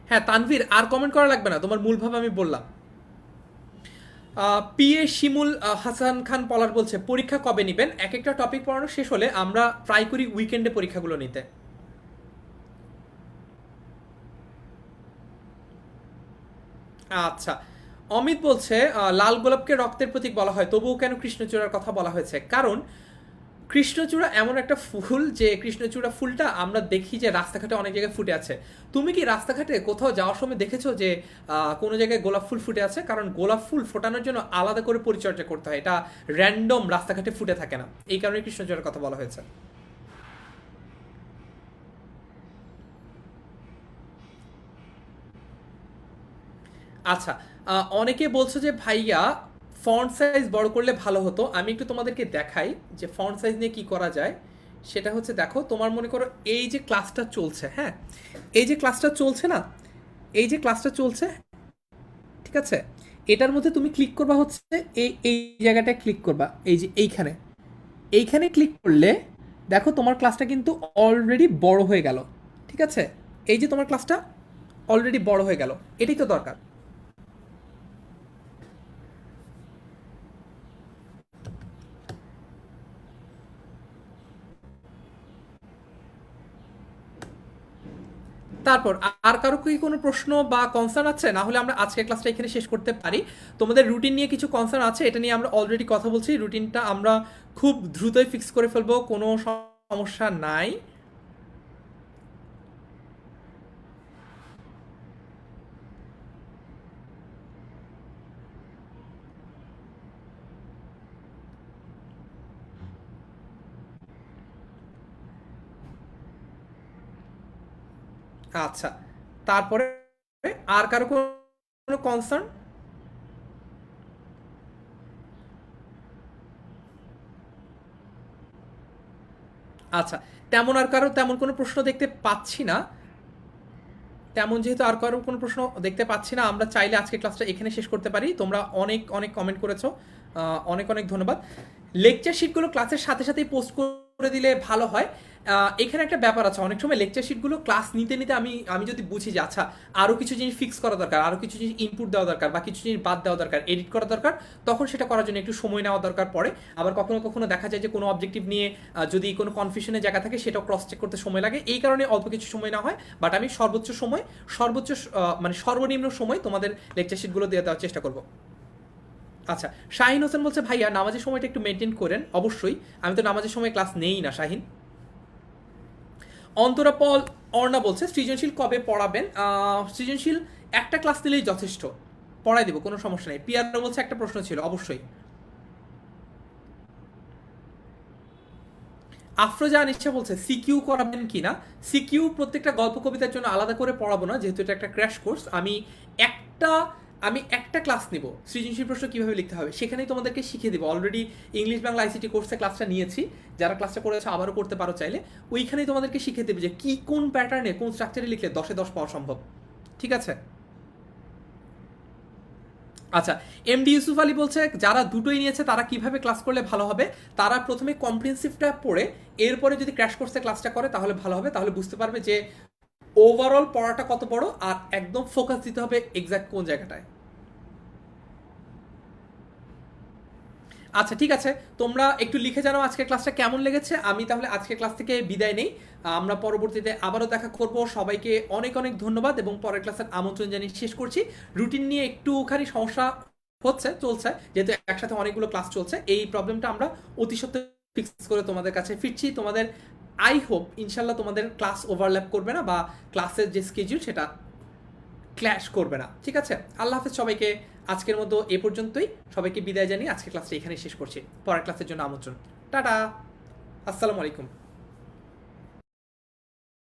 হ্যাঁ তানভীর, আর কমেন্ট করা লাগবে না, তোমার মূল ভাব আমি বললাম। পি এ শিমুল হাসান খান পলার বলছে, পরীক্ষা কবে নেবেন? এক একটা টপিক পড়ানো শেষ হলে আমরা ট্রাই করি উইকেন্ডে পরীক্ষাগুলো নিতে। আচ্ছা, অমিত বলছে লাল গোলাপকে রক্তের প্রতীক বলা হয়, তবুও কেন কৃষ্ণচূড়ার কথা বলা হয়েছে? কারণ কৃষ্ণচূড়া এমন একটা ফুল যে কৃষ্ণচূড়া ফুলটা আমরা দেখি যে রাস্তাঘাটে অনেক জায়গায় ফুটে আছে। তুমি কি রাস্তাঘাটে কোথাও যাওয়ার সময় দেখেছো যে কোনো জায়গায় গোলাপ ফুল ফুটে আছে? কারণ গোলাপ ফুল ফোটানোর জন্য আলাদা করে পরিচর্যা করতে হয়, এটা র্যান্ডম রাস্তাঘাটে ফুটে থাকে না, এই কারণে কৃষ্ণচূড়ার কথা বলা হয়েছে। আচ্ছা, অনেকে বলছো যে ভাইয়া ফন্ট সাইজ বড় করলে ভালো হতো। আমি একটু তোমাদেরকে দেখাই যে ফন্ট সাইজ নিয়ে কি করা যায়। সেটা হচ্ছে, দেখো তোমার মনে করো এই যে ক্লাসটা চলছে, হ্যাঁ, এই যে ক্লাসটা চলছে না, এই যে ক্লাসটা চলছে, ঠিক আছে, এটার মধ্যে তুমি ক্লিক করবা হচ্ছে এই এই জায়গাটায় ক্লিক করবা, এই যে এইখানে, এইখানে ক্লিক করলে দেখো তোমার ক্লাসটা কিন্তু অলরেডি বড় হয়ে গেল, ঠিক আছে? এই যে তোমার ক্লাসটা অলরেডি বড় হয়ে গেল, এটাই তো দরকার। তারপর আর কারো কি কোনো প্রশ্ন বা কনসার্ন আছে? না হলে আমরা আজকের ক্লাসটা এখানে শেষ করতে পারি। তোমাদের রুটিন নিয়ে কিছু কনসার্ন আছে, এটা নিয়ে আমরা অলরেডি কথা বলছি। রুটিনটা আমরা খুব দ্রুতই ফিক্স করে ফেলবো, কোনো সমস্যা নাই। আচ্ছা, তারপরে আর কারো কোনো কনসার্ন? আচ্ছা, তেমন কোনো প্রশ্ন দেখতে পাচ্ছি না। তেমন যেহেতু আর কারো কোনো প্রশ্ন দেখতে পাচ্ছি না, আমরা চাইলে আজকে ক্লাসটা এখানে শেষ করতে পারি। তোমরা অনেক অনেক কমেন্ট করেছো, অনেক অনেক ধন্যবাদ। লেকচার শিটগুলো ক্লাসের সাথে সাথেই পোস্ট করে দিলে ভালো হয়। এখানে একটা ব্যাপার আছে, অনেক সময় লেকচার শিটগুলো ক্লাস নিতে নিতে আমি আমি যদি বুঝি যে আচ্ছা আরও কিছু জিনিস ফিক্স করা দরকার, আরও কিছু জিনিস ইনপুট দেওয়া দরকার, বা কিছু জিনিস বাদ দেওয়া দরকার, এডিট করা দরকার, তখন সেটা করার জন্য একটু সময় নেওয়া দরকার পড়ে। আবার কখনো কখনো দেখা যায় যে কোনো অবজেক্টিভ নিয়ে যদি কোনো কনফিউশনের জায়গা থাকে, সেটাও ক্রস চেক করতে সময় লাগে, এই কারণে অল্প কিছু সময় নেওয়া হয়। বাট আমি মানে সর্বনিম্ন সময় তোমাদের লেকচার শিটগুলো দিয়ে দেওয়ার চেষ্টা করবো। আচ্ছা, শাহিন হোসেন বলছে, ভাইয়া নামাজের সময়টা একটু মেনটেন করেন। অবশ্যই, আমি তো নামাজের সময় ক্লাস নেই না শাহিন। অন্তরা পল অর্ণা বলছে, সৃজনশীল কবে পড়াবেন? সৃজনশীল একটা ক্লাস নিলেই যথেষ্ট, পড়াই দেবো, কোনো সমস্যা নেই। পিয়ারও বলছে একটা প্রশ্ন ছিল, অবশ্যই। আফরোজা আনিশা বলছে সিকিউ করাবেন কিনা। সিকিউ প্রত্যেকটা গল্প কবিতার জন্য আলাদা করে পড়াবো না, যেহেতু এটা একটা ক্র্যাশ কোর্স। একটা আমি একটা ক্লাস নিব সৃজনশীল প্রশ্ন কিভাবে লিখতে হবে, সেখানেই তোমাদেরকে শিখিয়ে দিব। অলরেডি ইংলিশ বাংলা আইসিটি কোর্সে ক্লাসটা নিয়েছি, যারা ক্লাসটা করেছে আবারও করতে পারো চাইলে। ওইখানেই তোমাদেরকে শিখিয়ে দেবে যে কি কোন প্যাটার্নে কোন স্ট্রাকচারে লিখলে 10-এ 10 পাওয়া সম্ভব। ঠিক আছে? আচ্ছা, এমডি ইউসুফ আলী বলছে যারা দুটোই নিয়েছে তারা কিভাবে ক্লাস করলে ভালো হবে। তারা প্রথমে কম্প্রিহেন্সিভটা পড়ে এরপরে যদি ক্র্যাশ কোর্সে ক্লাসটা করে তাহলে ভালো হবে। তাহলে বুঝতে পারবে যে ওভারঅল পড়াটা কত বড়, আর একদম ফোকাস দিতে হবে এক্সাক্ট কোন জায়গাটায়। আচ্ছা ঠিক আছে, তোমরা একটু লিখে জানাও আজকের ক্লাসটা কেমন লেগেছে। আমি তাহলে আজকের ক্লাস থেকে বিদায় নেই। আমরা পরবর্তীতে আবারও দেখা করব। সবাইকে অনেক অনেক ধন্যবাদ এবং পরের ক্লাসের আমন্ত্রণ জানিয়ে শেষ করছি। রুটিন নিয়ে একটুখানি সমস্যা চলছে, যেহেতু একসাথে অনেকগুলো ক্লাস চলছে। এই প্রবলেমটা আমরা অতি সত্ত্বর ফিক্স করে তোমাদের কাছে ফিরছি। তোমাদের আই হোপ ইনশাল্লাহ তোমাদের ক্লাস ওভারল্যাপ করবে না, বা ক্লাসের যে স্কেডিউল সেটা ক্ল্যাশ করবে না। ঠিক আছে, আল্লাহ হাফেজ সবাইকে। আজকের মতো এ পর্যন্তই, সবাইকে বিদায় জানিয়ে আজকের ক্লাসটা এখানেই শেষ করছি। পরের ক্লাসের জন্য আমন্ত্রণ। টাটা, আসসালামু আলাইকুম।